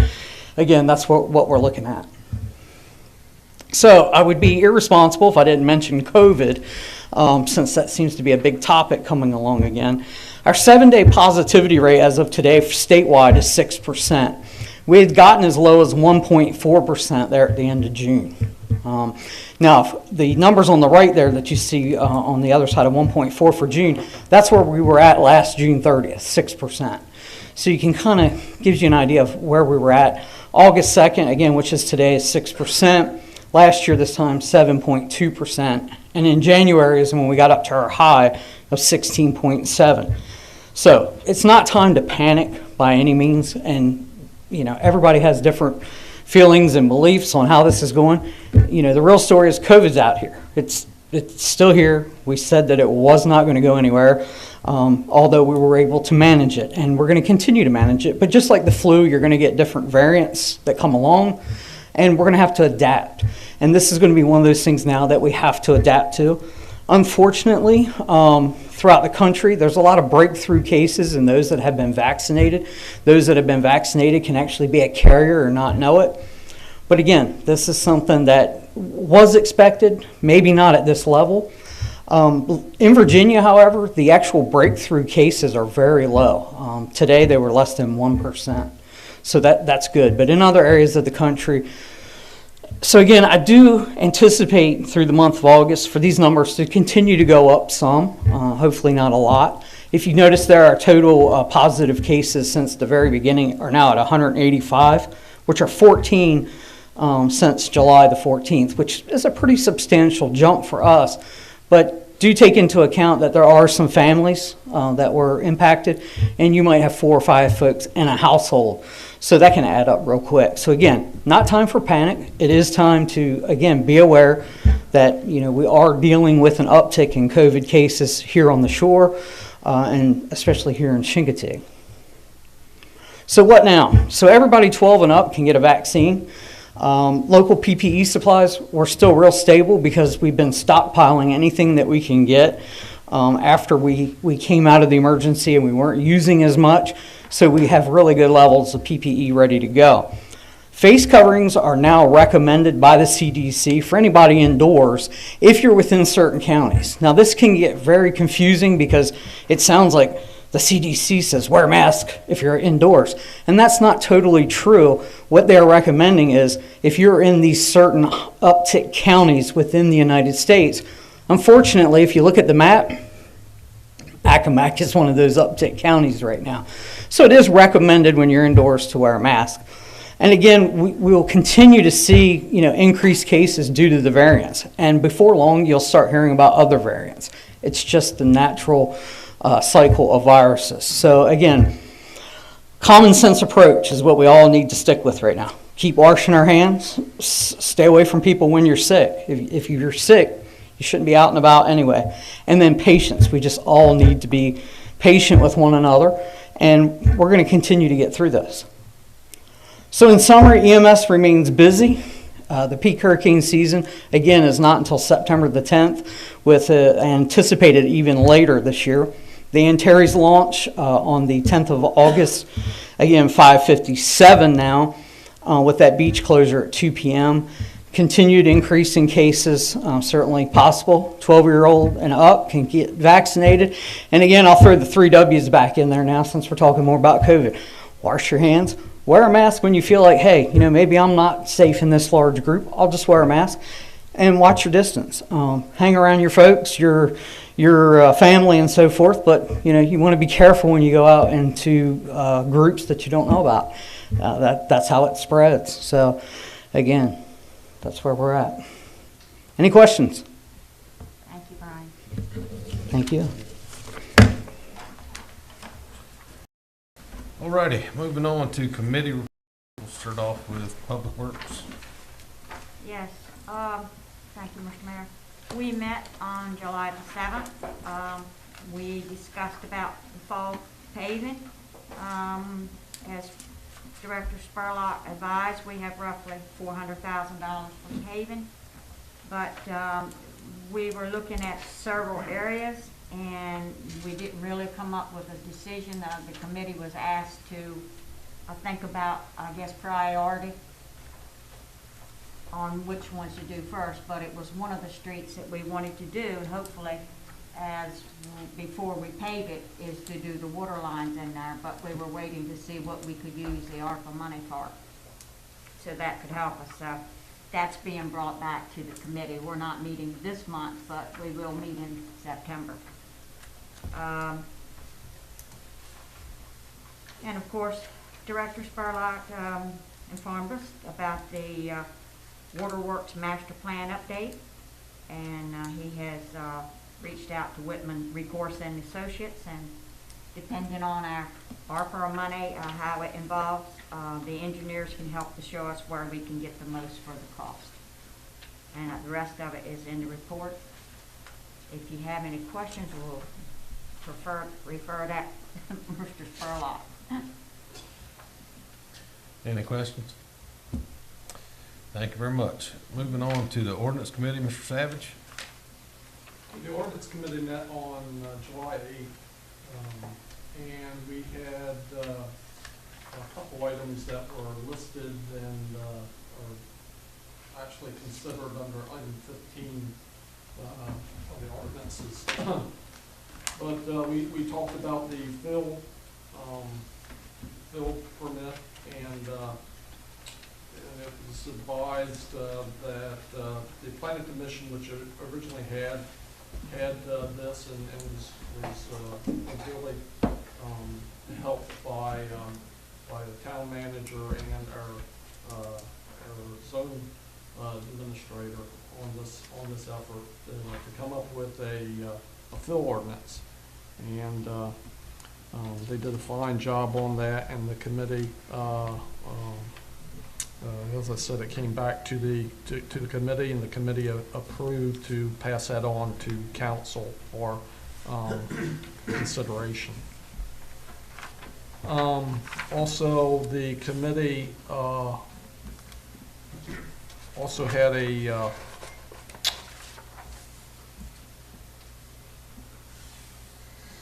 again, that's what we're looking at. So I would be irresponsible if I didn't mention COVID, since that seems to be a big topic coming along again. Our 7-day positivity rate as of today statewide is 6%. We had gotten as low as 1.4% there at the end of June. Now, the numbers on the right there that you see on the other side of 1.4 for June, that's where we were at last June 30th, 6%. So you can kind of, gives you an idea of where we were at. August 2nd, again, which is today, is 6%. Last year, this time, 7.2%. And in January is when we got up to our high of 16.7. So it's not time to panic by any means. And, everybody has different feelings and beliefs on how this is going. The real story is COVID's out here. It's still here. We said that it was not going to go anywhere, although we were able to manage it. And we're going to continue to manage it. But just like the flu, you're going to get different variants that come along. And we're going to have to adapt. And this is going to be one of those things now that we have to adapt to. Unfortunately, throughout the country, there's a lot of breakthrough cases in those that have been vaccinated. Those that have been vaccinated can actually be a carrier or not know it. But again, this is something that was expected, maybe not at this level. In Virginia, however, the actual breakthrough cases are very low. Today, they were less than 1%. So that's good. But in other areas of the country, so again, I do anticipate through the month of August for these numbers to continue to go up some, hopefully not a lot. If you notice there, our total positive cases since the very beginning are now at 185, which are 14 since July the 14th, which is a pretty substantial jump for us. But do take into account that there are some families that were impacted, and you might have 4 or 5 folks in a household. So that can add up real quick. So again, not time for panic. It is time to, again, be aware that, you know, we are dealing with an uptick in COVID cases here on the shore, and especially here in Chincoteague. So what now? So everybody 12 and up can get a vaccine. Local PPE supplies, we're still real stable because we've been stockpiling anything that we can get after we came out of the emergency and we weren't using as much. So we have really good levels of PPE ready to go. Face coverings are now recommended by the CDC for anybody indoors if you're within certain counties. Now this can get very confusing because it sounds like the CDC says wear a mask if you're indoors, and that's not totally true. What they're recommending is if you're in these certain uptick counties within the United States, unfortunately, if you look at the map, Accomack is one of those uptick counties right now. So it is recommended when you're indoors to wear a mask. And again, we will continue to see, you know, increased cases due to the variants. And before long, you'll start hearing about other variants. It's just the natural cycle of viruses. So again, common sense approach is what we all need to stick with right now. Keep washing our hands. Stay away from people when you're sick. If you're sick, you shouldn't be out and about anyway. And then patience. We just all need to be patient with one another. And we're going to continue to get through this. So in summary, EMS remains busy. The peak hurricane season, again, is not until September the 10th, with anticipated even later this year. The Antares launch on the 10th of August, again, 5:57 now, with that beach closure at 2 p.m. Continued increase in cases, certainly possible. 12-year-old and up can get vaccinated. And again, I'll throw the 3 W's back in there now since we're talking more about COVID. Wash your hands. Wear a mask when you feel like, hey, you know, maybe I'm not safe in this large group. I'll just wear a mask. And watch your distance. Hang around your folks, your family, and so forth. But you know, you want to be careful when you go out into groups that you don't know about. That's how it spreads. So, again, that's where we're at. Any questions? Thank you, Brian. Thank you. Alrighty, moving on to committee. We'll start off with Public Works. Yes, thank you, Mr. Mayor. We met on July the 7th. We discussed about the fall paving. As Director Spurlock advised, we have roughly $400,000 for paving. But we were looking at several areas, and we didn't really come up with a decision. The committee was asked to think about, I guess, priority on which ones to do first, but it was one of the streets that we wanted to do, and hopefully, before we pave it, is to do the water lines in there, but we were waiting to see what we could use the ARPA money for, so that could help us. So that's being brought back to the committee. We're not meeting this month, but we will meet in September. And of course, Director Spurlock informed us about the Waterworks Master Plan update, and he has reached out to Whitman Recourse and Associates, and depending on our ARPA money, how it involves, the engineers can help to show us where we can get the most for the cost. And the rest of it is in the report. If you have any questions, we'll refer that to Mr. Spurlock. Any questions? Thank you very much. Moving on to the Ordinance Committee, Mr. Savage. The Ordinance Committee met on July 8th, and we had a couple items that were listed and are actually considered under item 15 of the ordinances. But we talked about the fill permit, and it was advised that the planning commission, which originally had this and was really helped by the town manager and our zone administrator on this effort to come up with a fill ordinance. And they did a fine job on that, and the committee, as I said, it came back to the committee, and the committee approved to pass that on to council for consideration. Also, the committee also had a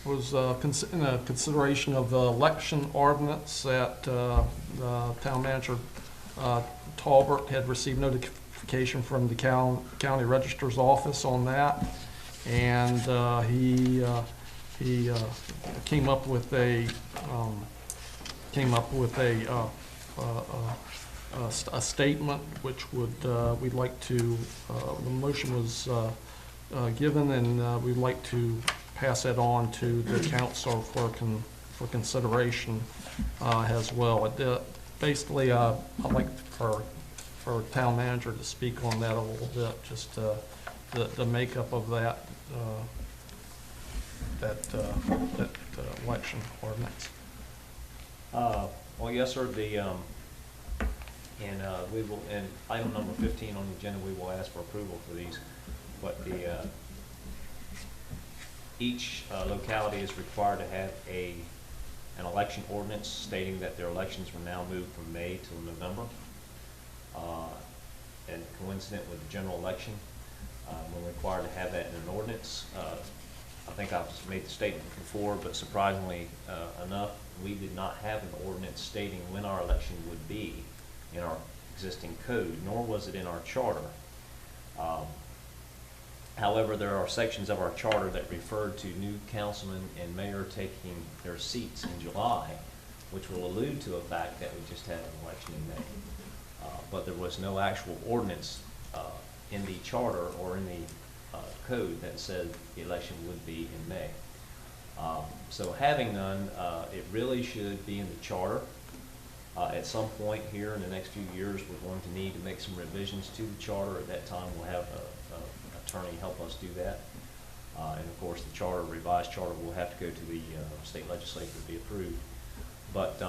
in a consideration of the election ordinance that the town manager Talbert had received notification from the county registrar's office on that, and he came up with a statement which would we'd like to the motion was given, and we'd like to pass that on to the council for consideration as well. Basically, I'd like for town manager to speak on that a little bit, just the makeup of that election ordinance. Well, yes, sir. We will, in item number 15 on the agenda, we will ask for approval for these. But each locality is required to have an election ordinance stating that their elections were now moved from May till November. And coincident with the general election, we're required to have that in an ordinance. I think I've made the statement before, but surprisingly enough, we did not have an ordinance stating when our election would be in our existing code, nor was it in our charter. However, there are sections of our charter that refer to new councilmen and mayor taking their seats in July, which will allude to a fact that we just had an election in May. But there was no actual ordinance in the charter or in the code that said the election would be in May. So having none, it really should be in the charter. At some point here in the next few years, we're going to need to make some revisions to the charter. At that time, we'll have an attorney help us do that. And of course, the charter, revised charter, will have to go to the state legislature to be approved. But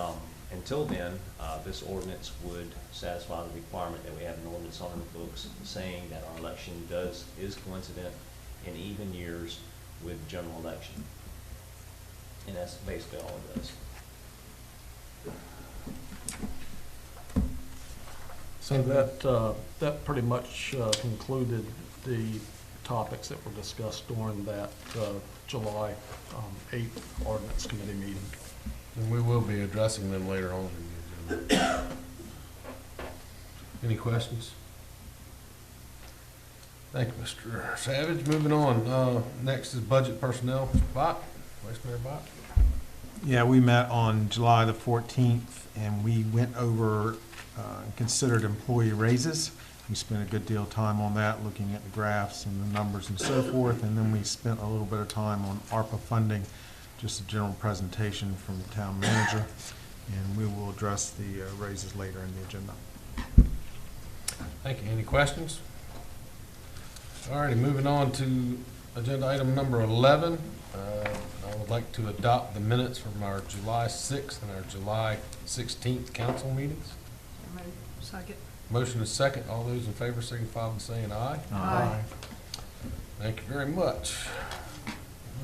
until then, this ordinance would satisfy the requirement that we have an ordinance on the books saying that our election is coincident in even years with the general election. And that's basically all it does. So that pretty much concluded the topics that were discussed during that July 8th ordinance committee meeting. And we will be addressing them later on in the agenda. Any questions? Thank you, Mr. Savage. Moving on, next is budget personnel. Mr. Bott, Vice Mayor Bott. Yeah, we met on July the 14th, and we went over and considered employee raises. We spent a good deal of time on that, looking at the graphs and the numbers and so forth, and then we spent a little bit of time on ARPA funding, just a general presentation from the town manager, and we will address the raises later in the agenda. Thank you. Any questions? All righty, moving on to agenda item number 11. I would like to adopt the minutes from our July 6th and our July 16th council meetings. Second. Motion is second. All those in favor signify by saying aye. Aye. Thank you very much.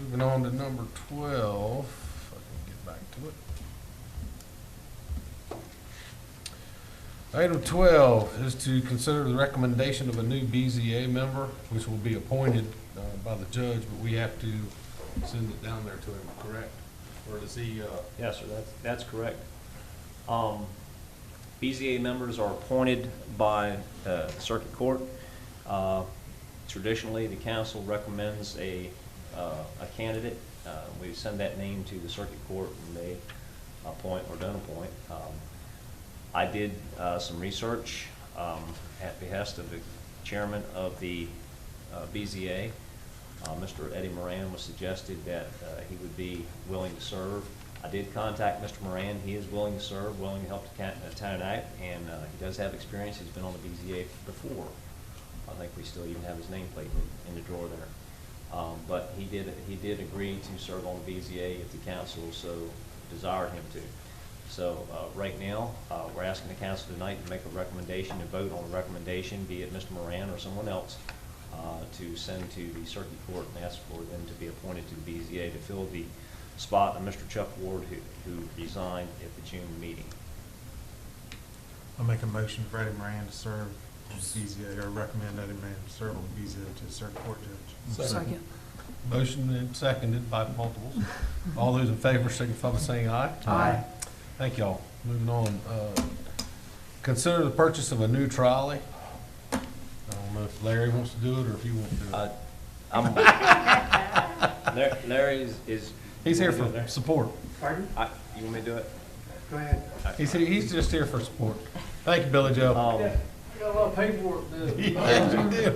Moving on to number 12, if I can get back to it. Item 12 is to consider the recommendation of a new BZA member, which will be appointed by the judge, but we have to send it down there to him, correct? Or does he? Yes, sir, that's correct. BZA members are appointed by the circuit court. Traditionally, the council recommends a candidate. We send that name to the circuit court, and they appoint or don't appoint. I did some research at behest of the chairman of the BZA. Mr. Eddie Moran was suggested that he would be willing to serve. I did contact Mr. Moran. He is willing to serve, willing to help the town act, and he does have experience. He's been on the BZA before. I think we still even have his nameplate in the drawer there. But he did agree to serve on the BZA if the council so desired him to. So right now, we're asking the council tonight to make a recommendation and vote on a recommendation, be it Mr. Moran or someone else, to send to the circuit court and ask for them to be appointed to the BZA to fill the spot of Mr. Chuck Ward, who resigned at the June meeting. I'll make a motion for Eddie Moran to serve on BZA, or recommend Eddie Moran to serve on BZA to the circuit court judge. Second. Motion and seconded by multiples. All those in favor signify by saying aye. Aye. Thank y'all. Moving on. Consider the purchase of a new trolley. I don't know if Larry wants to do it or if you want to do it. Larry is. He's here for support. Pardon? You want me to do it? Go ahead. He's just here for support. Thank you, Billy Joe. Got a lot of paperwork to do. Yes, you do.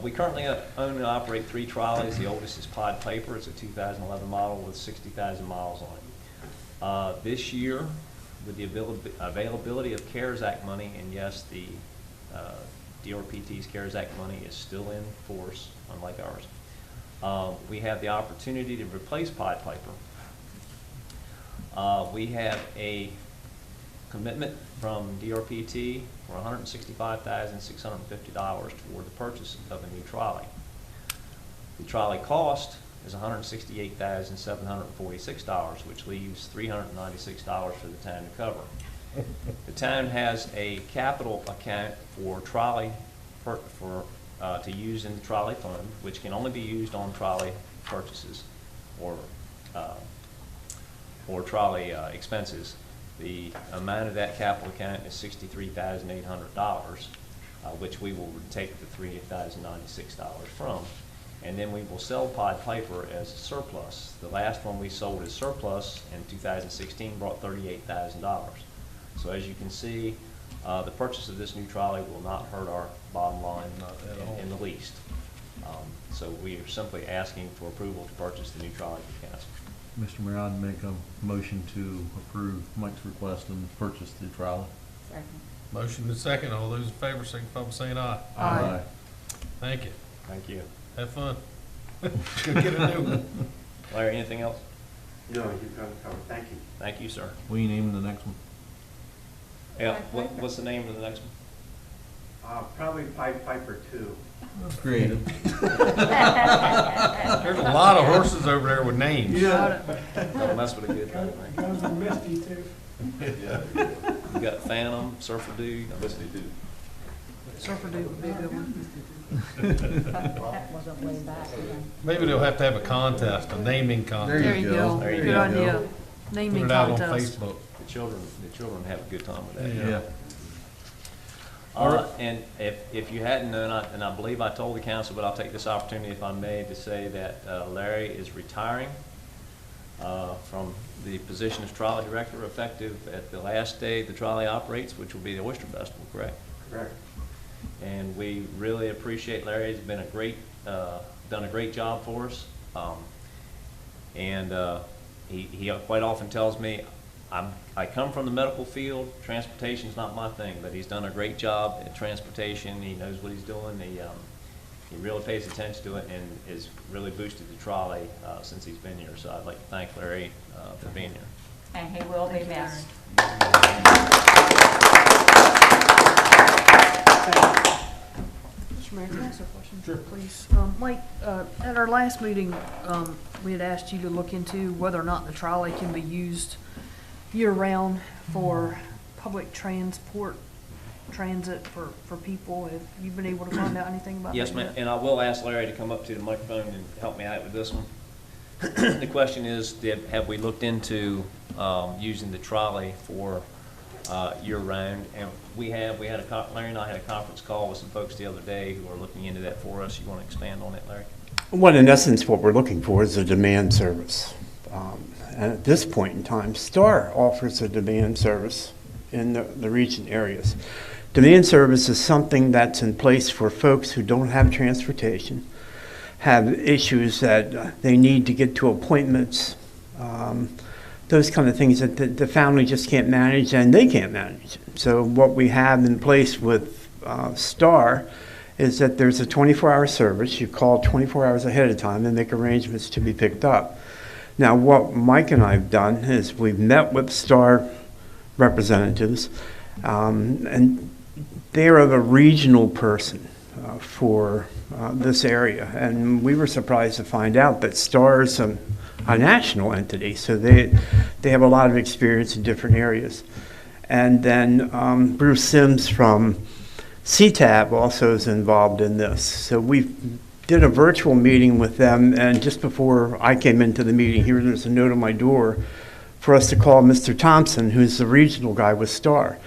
We currently own and operate 3 trolleys. The oldest is Pod Piper. It's a 2011 model with 60,000 miles on it. This year, with the availability of CARES Act money, and yes, the DRPT's CARES Act money is still in force, unlike ours, we have the opportunity to replace Pod Piper. We have a commitment from DRPT for $165,650 toward the purchase of a new trolley. The trolley cost is $168,746, which leaves $396 for the town to cover. The town has a capital account for trolley to use in the trolley fund, which can only be used on trolley purchases or trolley expenses. The amount of that capital account is $63,800, which we will take the $3,096 from. And then we will sell Pod Piper as a surplus. The last one we sold as surplus in 2016 brought $38,000. So as you can see, the purchase of this new trolley will not hurt our bottom line in the least. So we are simply asking for approval to purchase the new trolley for council. Mr. Mayor, I'd make a motion to approve Mike's request and purchase the trolley. Second. Motion and second. All those in favor signify by saying aye. Aye. Thank you. Thank you. Have fun. Go get a new one. Larry, anything else? No, you've got it covered. Thank you. Thank you, sir. We name the next one. Yeah, what's the name of the next one? Probably Piper 2. Creative. There's a lot of horses over there with names. Don't mess with a good thing, man. Goes with Misty too. You got Phantom, Surfer Dude. Misty Dude. Surfer Dude would be a good one. That wasn't way back. Maybe they'll have to have a contest, a naming contest. There you go. There you Good go. idea. Put Naming it out on contest. Facebook. The children have a good time with that. Yeah. And if you hadn't known, and I believe I told the council, but I'll take this opportunity, if I may, to say that Larry is retiring from the position of trolley director effective at the last day the trolley operates, which will be the Oyster Festival, correct? Correct. And we really appreciate Larry. He's been done a great job for us. He quite often tells me, I come from the medical field, transportation's not my thing, but he's done a great job at transportation. He knows what he's doing. He really pays attention to it and has really boosted the trolley since he's been here. So I'd like to thank Larry for being here. And he will be missed. Mr. Mayor, can I ask a question? Sure. Please. Mike, at our last meeting, we had asked you to look into whether or not the trolley can be used year-round for public transit for people. Have you been able to find out anything about that? Yes, ma'am, and I will ask Larry to come up to the microphone and help me out with this one. The question is, have we looked into using the trolley for year-round? And Larry and I had a conference call with some folks the other day who are looking into that for us. You want to expand on it, Larry? Well, in essence, what we're looking for is a demand service. And at this point in time, STAR offers a demand service in the region areas. Demand service is something that's in place for folks who don't have transportation, have issues that they need to get to appointments, those kind of things that the family just can't manage and they can't manage. So what we have in place with Star is that there's a 24-hour service. You call 24 hours ahead of time and make arrangements to be picked up. Now, what Mike and I have done is we've met with Star representatives, and they are the regional person for this area. And we were surprised to find out that Star is a national entity, so they have a lot of experience in different areas. And then Bruce Sims from CTAB also is involved in this. So we did a virtual meeting with them, and just before I came into the meeting here, there's a note on my door for us to call Mr. Thompson, who's the regional guy with Star.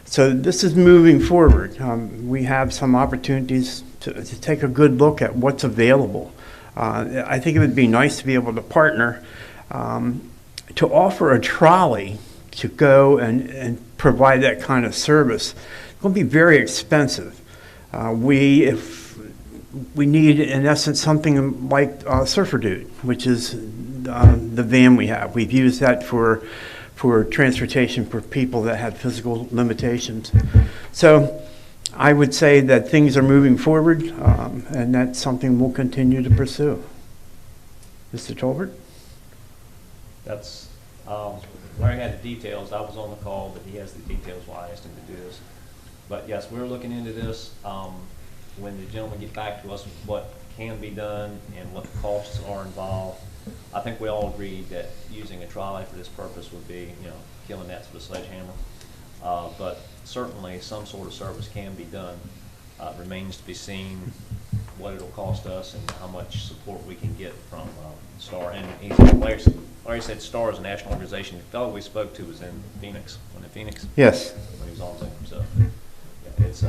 So this is moving forward. We have some opportunities to take a good look at what's available. I think it would be nice to be able to partner to offer a trolley to go and provide that kind of service. It's going to be very expensive. If we need, in essence, something like Surfer Dude, which is the van we have. We've used that for transportation for people that have physical limitations. So I would say that things are moving forward, and that's something we'll continue to pursue. Mr. Tolbert? That's, Larry had the details. I was on the call, but he has the details why I asked him to do this. But yes, we're looking into this. When the gentleman gets back to us with what can be done and what the costs are involved, I think we all agreed that using a trolley for this purpose would be, killing gnats with a sledgehammer. But certainly some sort of service can be done. Remains to be seen what it'll cost us and how much support we can get from Star. And Larry said Star is a national organization. The fellow we spoke to was in Phoenix. When in Phoenix? Yes. When he was on Zoom. So yeah, it's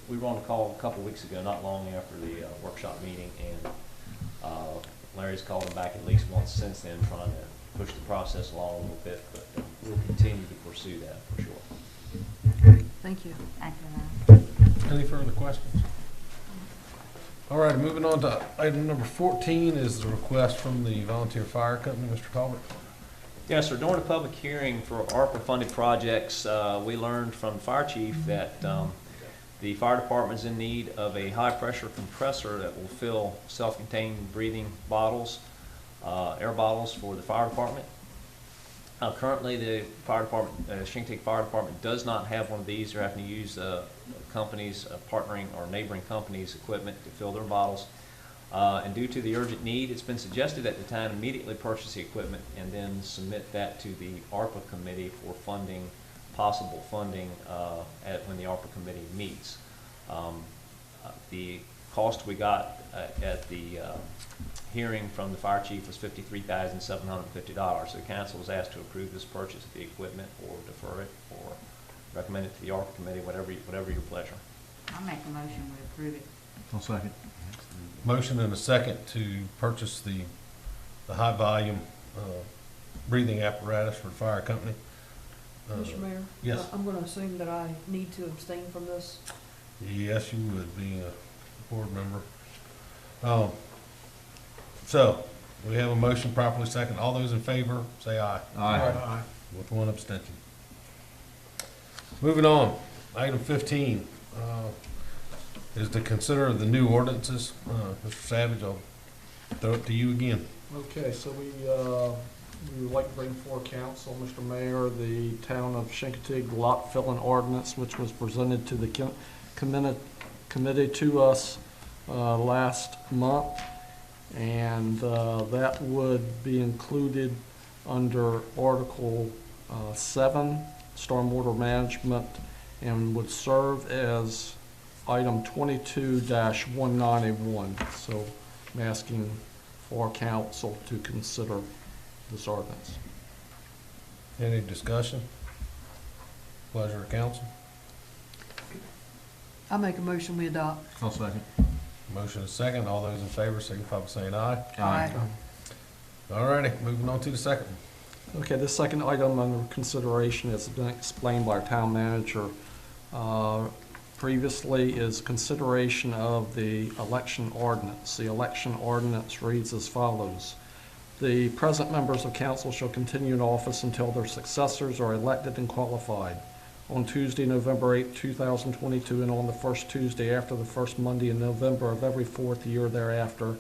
we were on a call a couple weeks ago, not long after the workshop meeting, and Larry's called him back at least once since then, trying to push the process along a little bit, but we'll continue to pursue that for sure. Thank you. Thank you. Any further questions? All right, moving on to item number 14 is the request from the Volunteer Fire Company. Mr. Talbot. Yes, sir. During a public hearing for ARPA-funded projects, we learned from the fire chief that the fire department is in need of a high-pressure compressor that will fill self-contained breathing bottles, air bottles for the fire department. Currently, the fire department, Chincoteague Fire Department, does not have one of these. They're having to use companies, partnering or neighboring companies' equipment to fill their bottles. And due to the urgent need, it's been suggested at the time to immediately purchase the equipment and then submit that to the ARPA committee for funding, possible funding when the ARPA committee meets. The cost we got at the hearing from the fire chief was $53,750. So the council was asked to approve this purchase of the equipment or defer it or recommend it to the ARPA committee, whatever your pleasure. I'll make a motion we approve it. I'll second. Motion and a second to purchase the high volume breathing apparatus for the fire company. Mr. Mayor? Yes. I'm going to assume that I need to abstain from this. Yes, you would, being a board member. So, we have a motion properly second. All those in favor, say aye. Aye. With one abstention. Moving on, item 15 is to consider the new ordinances. Mr. Savage, I'll throw it to you again. Okay, so we would like to bring before council, Mr. Mayor, the town of Chincoteague lot filling ordinance, which was presented to the committee to us last month. And that would be included under Article 7, Stormwater Management, and would serve as item 22-1981. So I'm asking for council to consider this ordinance. Any discussion? Pleasure of council. I make a motion we adopt. I'll second. Motion is second. All those in favor signify by saying aye. Aye. All righty, moving on to the second one. Okay, the second item under consideration has been explained by our town manager previously, is consideration of the election ordinance. The election ordinance reads as follows. The present members of council shall continue in office until their successors are elected and qualified. on Tuesday, November 8, 2022, and on the first Tuesday after the first Monday in November of every fourth year thereafter.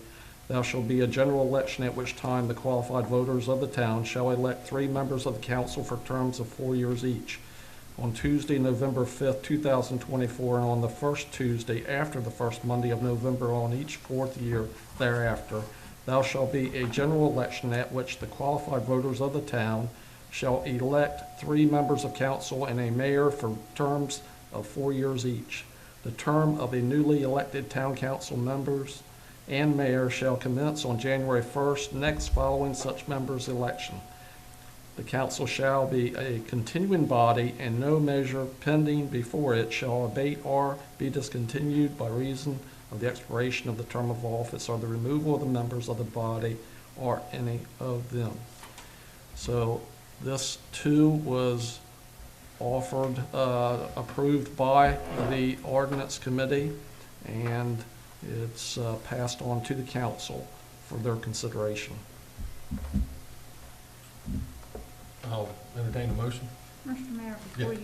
There shall be a general election at which time the qualified voters of the town shall elect 3 members of the council for terms of 4 years each. On Tuesday, November 5th, 2024, and on the first Tuesday after the first Monday of November on each fourth year thereafter, there shall be a general election at which the qualified voters of the town shall elect 3 members of council and a mayor for terms of 4 years each. The term of the newly elected town council members and mayor shall commence on January 1st next following such members' election. The council shall be a continuing body, and no measure pending before it shall abate or be discontinued by reason of the expiration of the term of office or the removal of the members of the body or any of them. So this too was offered, approved by the ordinance committee, and it's passed on to the council for their consideration. I'll entertain a motion. Mr. Mayor, before you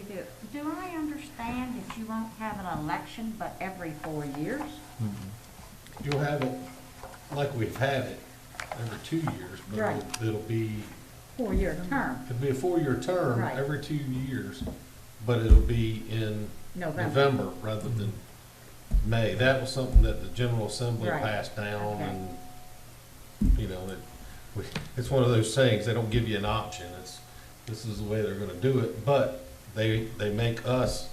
do I understand that you won't have an election but every 4 years? You'll have it like we've had it every 2 years, but Right. it'll be, 4-year term, it'll be a 4-year term Right. every 2 years, but it'll be in November rather than May. That was something that the General Assembly Right. passed down, Okay. and, you know, it's one of those things, they don't give you an option. This is the way they're gonna do it, but they make us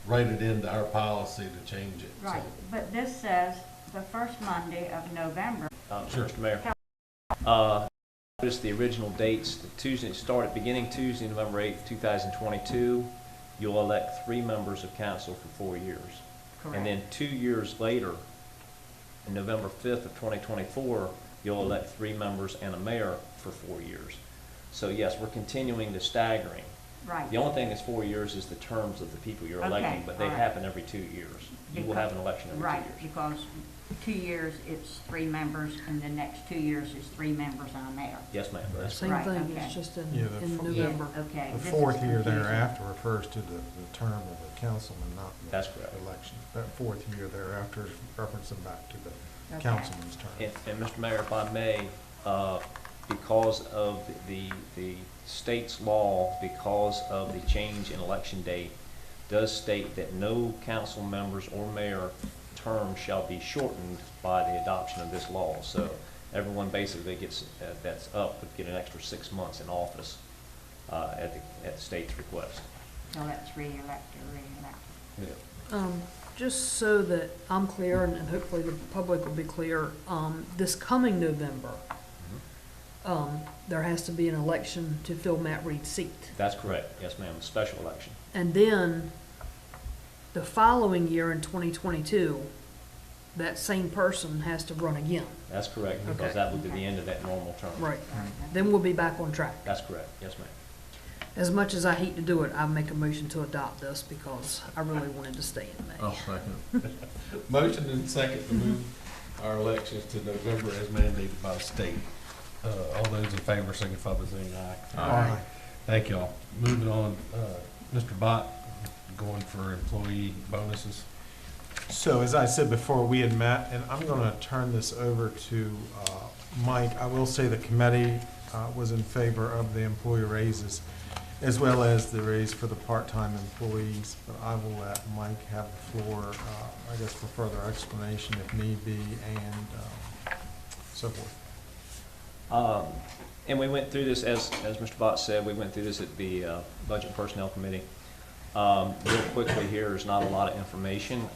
write it into our policy to change it. right, but this says the first Monday of November. Sure. Mr. Mayor. Notice the original dates, the Tuesday, started beginning Tuesday, November 8th, 2022. You'll elect 3 members of council for 4 years. Correct. And then 2 years later, on November 5th of 2024, you'll elect 3 members and a mayor for 4 years. So yes, we're continuing the staggering. Right. The only thing that's 4 years is the terms of the people you're Okay, electing, but they all right. happen every 2 years. You will have an election every 2 Right, years. because 2 years it's 3 members, and the next 2 years is 3 members and a mayor. Yes, ma'am, that's Same Right, thing, okay. it's just Yeah, the in fo- November. Okay. The this is 4th year confusing. thereafter refers to the term of the councilman, not the That's correct. election. That 4th year thereafter is referencing back to the Okay. councilman's term. And Mr. Mayor, if I may, because of the state's law, because of the change in election date, does state that no council members or mayor term shall be shortened by the adoption of this law. So everyone basically gets, that's up, would get an extra 6 months in office at the state's request. So that's re-elected. Just so that I'm clear, and hopefully the public will be clear, this coming November, there has to be an election to fill Matt Reed's seat. That's correct, yes ma'am, special election. And then the following year in 2022, that same person has to run again. That's correct, because Okay. that would be the end of that normal term. Right. Then we'll be back on track. That's correct, yes ma'am. As much as I hate to do it, I make a motion to adopt this because I really wanted to stay in May. Second. Motion and second to move our elections to November as mandated by the state. All those in favor signify by saying aye. Aye. Thank y'all. Moving on, Mr. Bott, going for employee bonuses. So as I said before, we had met, and I'm going to turn this over to Mike. I will say the committee was in favor of the employee raises, as well as the raise for the part-time employees, but I will let Mike have the floor, I guess, for further explanation if need be, and so forth. And we went through this, as Mr. Bott said, we went through this at the Budget and Personnel Committee. Real quickly here, there's not a lot of information.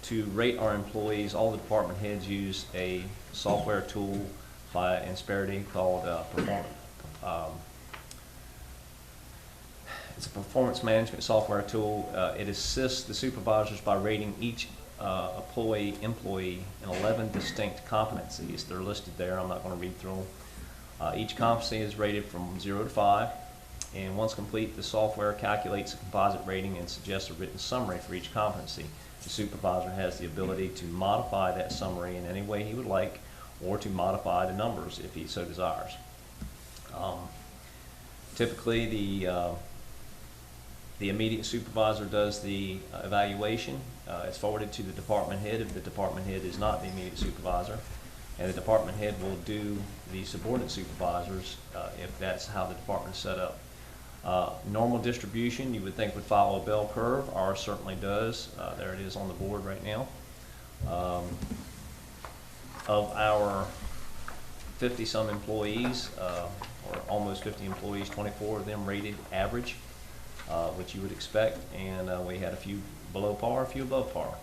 To rate our employees, all the department heads use a software tool by Insperity called Performance. It's a performance management software tool. It assists the supervisors by rating each employee in 11 distinct competencies. They're listed there. I'm not going to read through them. Each competency is rated from 0 to 5. And once complete, the software calculates a composite rating and suggests a written summary for each competency. The supervisor has the ability to modify that summary in any way he would like, or to modify the numbers if he so desires. Typically, the The immediate supervisor does the evaluation. It's forwarded to the department head if the department head is not the immediate supervisor. And the department head will do the subordinate supervisors if that's how the department is set up. Normal distribution, you would think would follow a bell curve. Ours certainly does. There it is on the board right now. Of our 50-some employees, or almost 50 employees, 24 of them rated average, which you would expect, and we had a few below par, a few above par.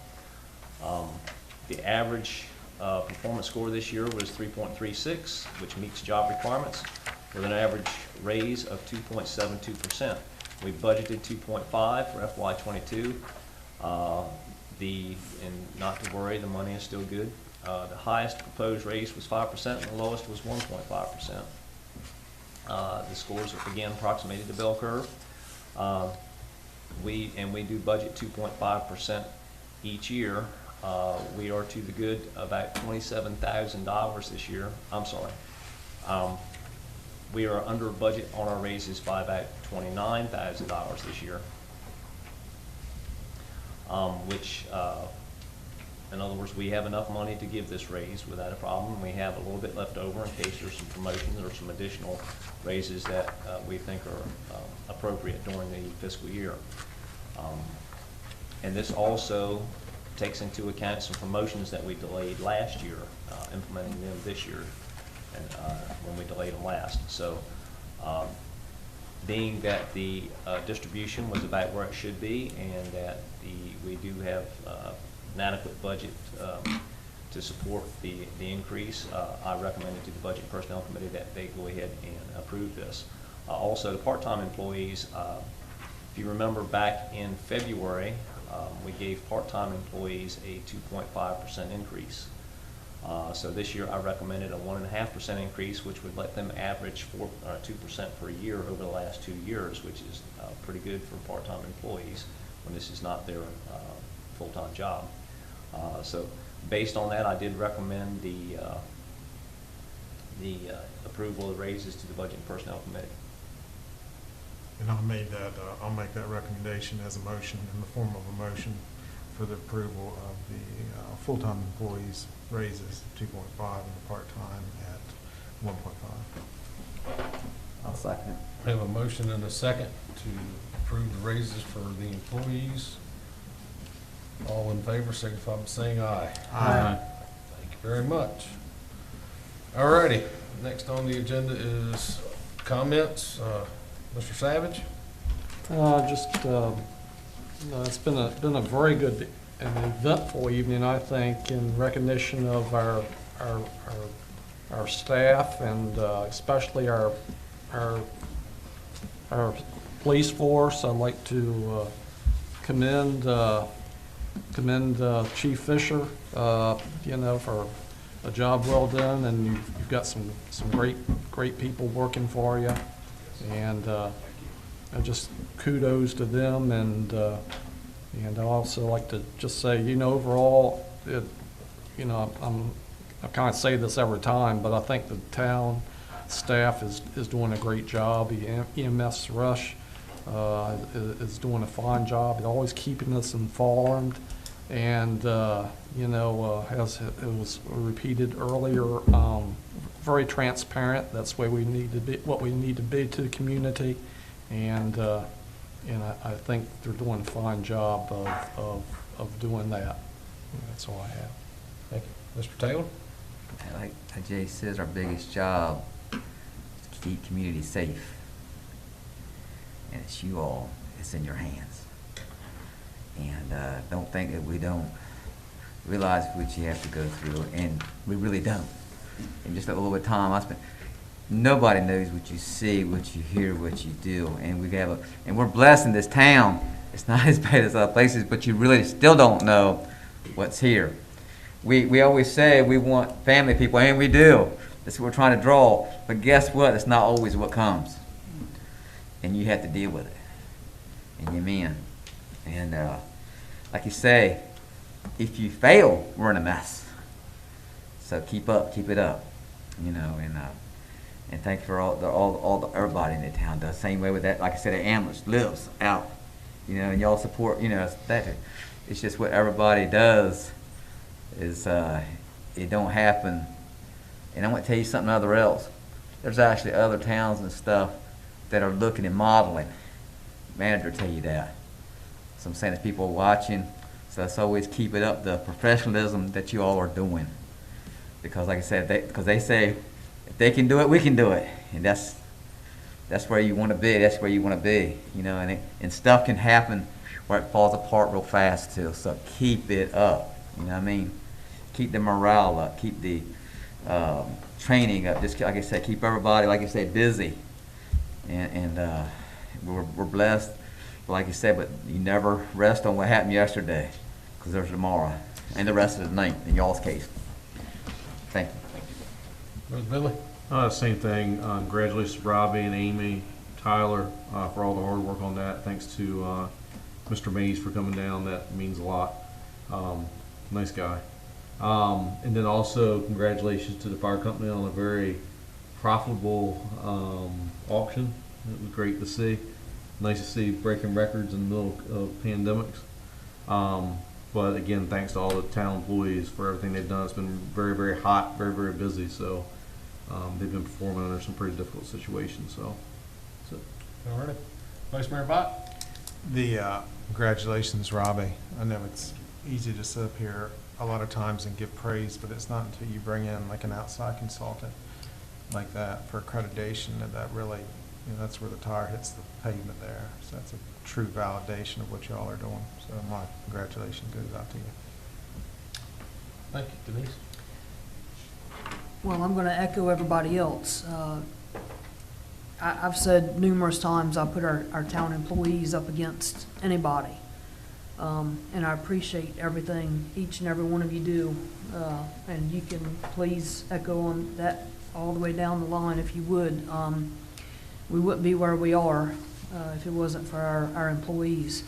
The average performance score this year was 3.36, which meets job requirements, with an average raise of 2.72%. We budgeted 2.5 for FY22. And not to worry, the money is still good. The highest proposed raise was 5%, and the lowest was 1.5%. The scores again approximated the bell curve. We do budget 2.5% each year. We are to the good about $27,000 this year. I'm sorry. We are under budget on our raises by about $29,000 this year, which, in other words, we have enough money to give this raise without a problem. We have a little bit left over in case there's some promotions or some additional raises that we think are appropriate during the fiscal year. And this also takes into account some promotions that we delayed last year, implementing them this year, and when we delayed them last. So being that the distribution was about where it should be, and that we do have an adequate budget to support the increase, I recommended to the Budget and Personnel Committee that they go ahead and approve this. Also, the part-time employees, if you remember back in February, we gave part-time employees a 2.5% increase. So this year I recommended a 1.5% increase, which would let them average 2% per year over the last 2 years, which is pretty good for part-time employees when this is not their full-time job. So based on that, I did recommend the approval of raises to the Budget and Personnel Committee. And I'll make that recommendation as a motion, in the form of a motion, for the approval of the full-time employees raises 2.5 and the part-time at 1.5. I'll second. We have a motion and a second to approve the raises for the employees. All in favor, signify by saying aye. Aye. Thank you very much. All righty, next on the agenda is comments. Mr. Savage? It's been a very good and eventful evening, I think, in recognition of our staff, and especially our police force. I'd like to commend Chief Fisher, for a job well done, and you've got some great people working for you, and just kudos to them. And I also like to just say, overall, I kind of say this every time, but I think the town staff is doing a great job. The EMS Rush is doing a fine job. They're always keeping us informed, and as it was repeated earlier, very transparent. That's where we need to be, what we need to be to the community, and I think they're doing a fine job of doing that. That's all I have. Thank you. Mr. Taylor? Like Jay says, our biggest job is to keep community safe. And it's you all. It's in your hands. And don't think that we don't realize what you have to go through, and we really don't. And just a little bit of time I spent, nobody knows what you see, what you hear, what you do. And we're blessed in this town. It's not as bad as other places, but you really still don't know what's here. We always say we want family people, and we do. That's what we're trying to draw. But guess what? It's not always what comes. And you have to deal with it. And you're men. And like you say, if you fail, we're in a mess. So keep it up. And thank you for everybody in the town does. Same way with that, like I said, the ambulance lives out you know, and y'all support, you know, that. It's just what everybody does is it don't happen. And I'm going to tell you something other else. There's actually other towns and stuff that are looking and modeling. Manager tell you that. So I'm saying there's people watching. So let's always keep it up, the professionalism that you all are doing. Because like I said, because they say, if they can do it, we can do it. And that's where you want to be. That's where you want to be. You know, and stuff can happen where it falls apart real fast too. So keep it up. You know what I mean? Keep the morale up. Keep the training up. Just like I said, keep everybody, like I said, busy. And we're blessed, like you said, but you never rest on what happened yesterday, because there's tomorrow and the rest of the night in y'all's case. Thank you. Brother Billy? Same thing. Congratulations to Robbie and Amy, Tyler, for all the hard work on that. Thanks to Mr. Mays for coming down. That means a lot. Nice guy. And then also congratulations to the fire company on a very profitable auction. It was great to see. Nice to see breaking records in the middle of pandemics. But again, thanks to all the town employees for everything they've done. It's been very, very hot, very, very busy. So they've been performing under some pretty difficult situations. So that's it. All right. Vice Mayor Bott? Congratulations, Robbie. I know it's easy to sit up here a lot of times and give praise, but it's not until you bring in like an outside consultant like that for accreditation that really, you know, that's where the tire hits the pavement there. So that's a true validation of what y'all are doing. So my congratulations goes out to you. Thank you, Denise. Well, I'm going to echo everybody else. I've said numerous times I put our town employees up against anybody. And I appreciate everything each and every one of you do. And you can please echo on that all the way down the line if you would. We wouldn't be where we are if it wasn't for our employees.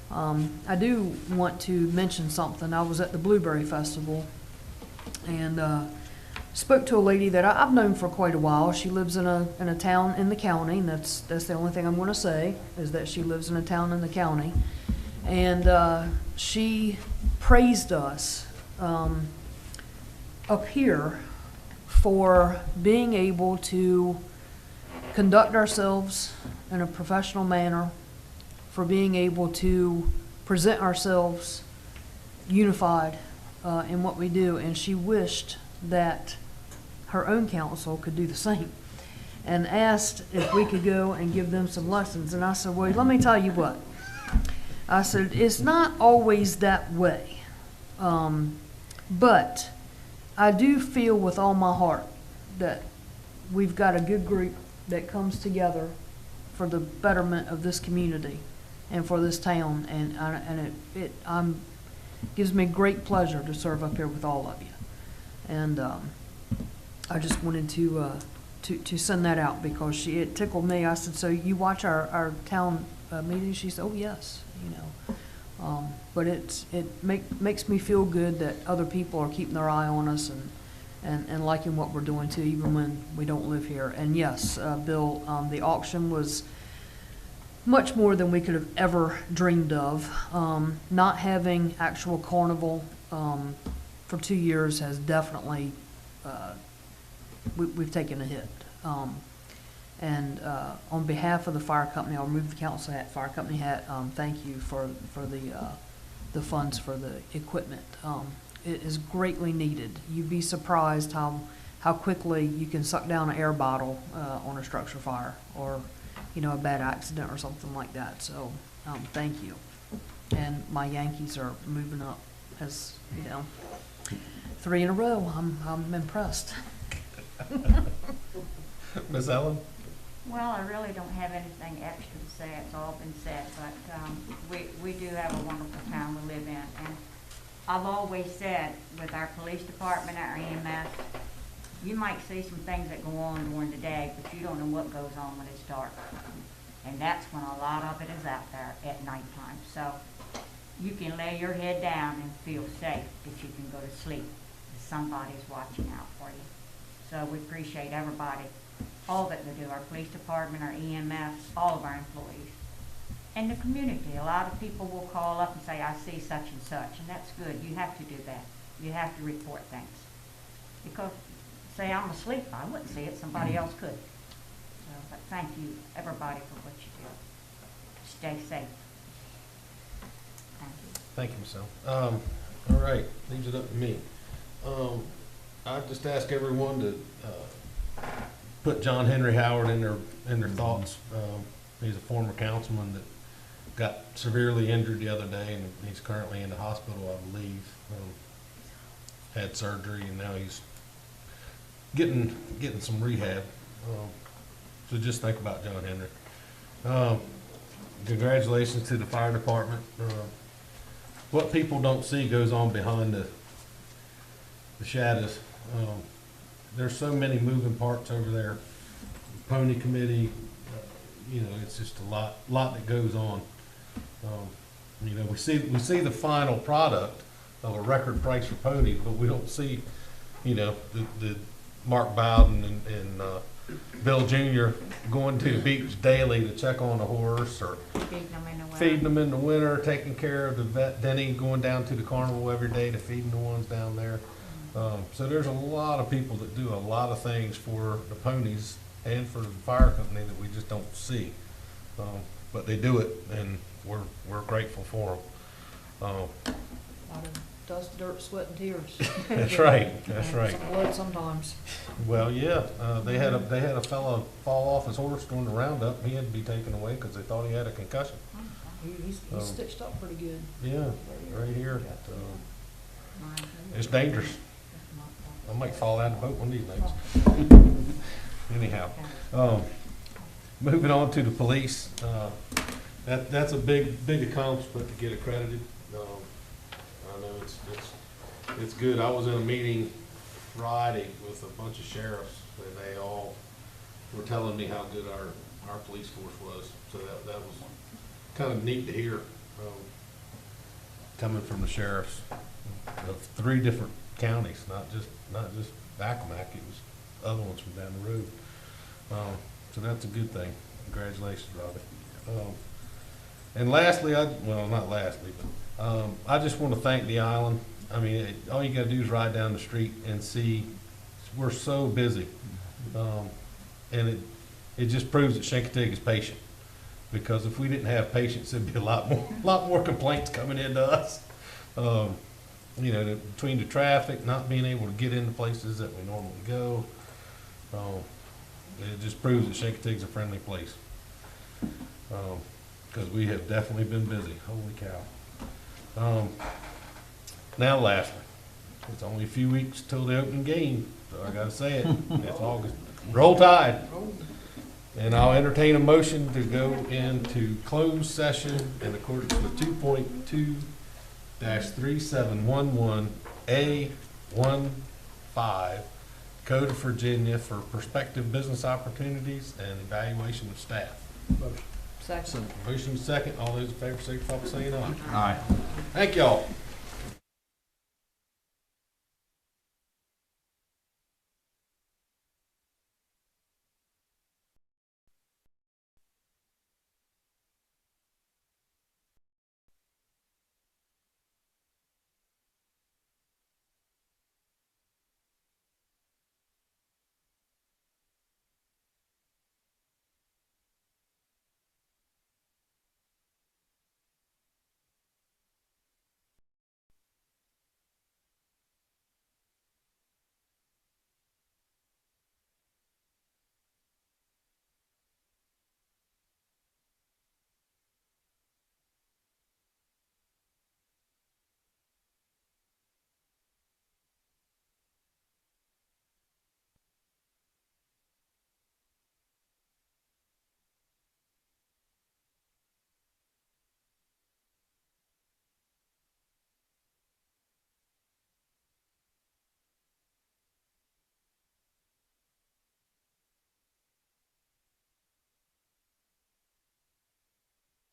I do want to mention something. I was at the Blueberry Festival and spoke to a lady that I've known for quite a while. She lives in a town in the county, and that's the only thing I'm going to say, is that she lives in a town in the county. And she praised us up here for being able to conduct ourselves in a professional manner, for being able to present ourselves unified in what we do. And she wished that her own council could do the same, and asked if we could go and give them some lessons. And I said, well, let me tell you what. I said, it's not always that way. But I do feel with all my heart that we've got a good group that comes together for the betterment of this community and for this town. And it gives me great pleasure to serve up here with all of you. And I just wanted to send that out because it tickled me. I said, so you watch our town meetings? She said, oh, yes. You know, but it makes me feel good that other people are keeping their eye on us and liking what we're doing too, even when we don't live here. And yes, Bill, the auction was much more than we could have ever dreamed of. Not having actual carnival for 2 years has definitely we've taken a hit. And on behalf of the fire company, I'll remove the council hat, fire company hat. Thank you for the funds for the equipment. It is greatly needed. You'd be surprised how quickly you can suck down an air bottle on a structure fire, or a bad accident or something like that. So thank you. And my Yankees are moving up, as 3 in a row. I'm impressed. Ms. Allen? Well, I really don't have anything extra to say. It's all been said, but we do have a wonderful town to live in. And I've always said, with our police department, our EMS, you might see some things that go on during the day, but you don't know what goes on when it's dark. And that's when a lot of it is out there at nighttime. So you can lay your head down and feel safe that you can go to sleep, because somebody's watching out for you. So we appreciate everybody, all that they do, our police department, our EMS, all of our employees. and the community. A lot of people will call up and say, I see such and such, and that's good. You have to do that. You have to report things. Because, say I'm asleep, I wouldn't see it, somebody else could. So, but thank you, everybody, for what you do. Stay safe. Thank you. Thank you, Michelle. All right, leaves it up to me. I just ask everyone to put John Henry Howard in their thoughts. He's a former councilman that got severely injured the other day, and he's currently in the hospital, I believe. Had surgery, and now he's getting some rehab. So just think about John Henry. Congratulations to the fire department. What people don't see goes on behind the shadows. There's so many moving parts over there. Pony committee, it's just a lot that goes on. We see the final product of a record price for ponies, but we don't see, the Mark Bowden and Bill Jr. going to the beach daily to check on the horse, or feeding them in the winter, taking care of the vet Denny, going down to the carnival every day to feeding the ones down there. So there's a lot of people that do a lot of things for the ponies and for the fire company that we just don't see. But they do it, and we're grateful for them. A lot of dust, dirt, sweat, and tears. That's right. Some blood sometimes. Well, yeah, they had a fellow fall off his horse during the roundup. He had to be taken away because they thought he had a concussion. He's stitched up pretty good. Yeah, right here. It's dangerous. I might fall out of the boat one of these nights. Anyhow, moving on to the police. That's a big accomplishment to get accredited. I know it's good. I was in a meeting Friday with a bunch of sheriffs, and they all were telling me how good our police force was. So that was kind of neat to hear, coming from the sheriffs of 3 different counties, not just Accomack. It was other ones from down the road. So that's a good thing. Congratulations, Robbie. And lastly, not lastly, but I just want to thank the island. I mean, all you got to do is ride down the street and see we're so busy, and it just proves that Chincoteague is patient. Because if we didn't have patience, there'd be a lot more complaints coming into us. Between the traffic, not being able to get into places that we normally go. It just proves that Chincoteague's a friendly place. Because we have definitely been busy. Holy cow. Now lastly, it's only a few weeks till the opening game, so I gotta say it. It's August. Roll Tide. And I'll entertain a motion to go into closed session in accordance with 2.2-3711A15 Code of Virginia for prospective business opportunities and evaluation of staff. Second. Motion second. All those in favor signify by saying aye. Aye. Thank y'all.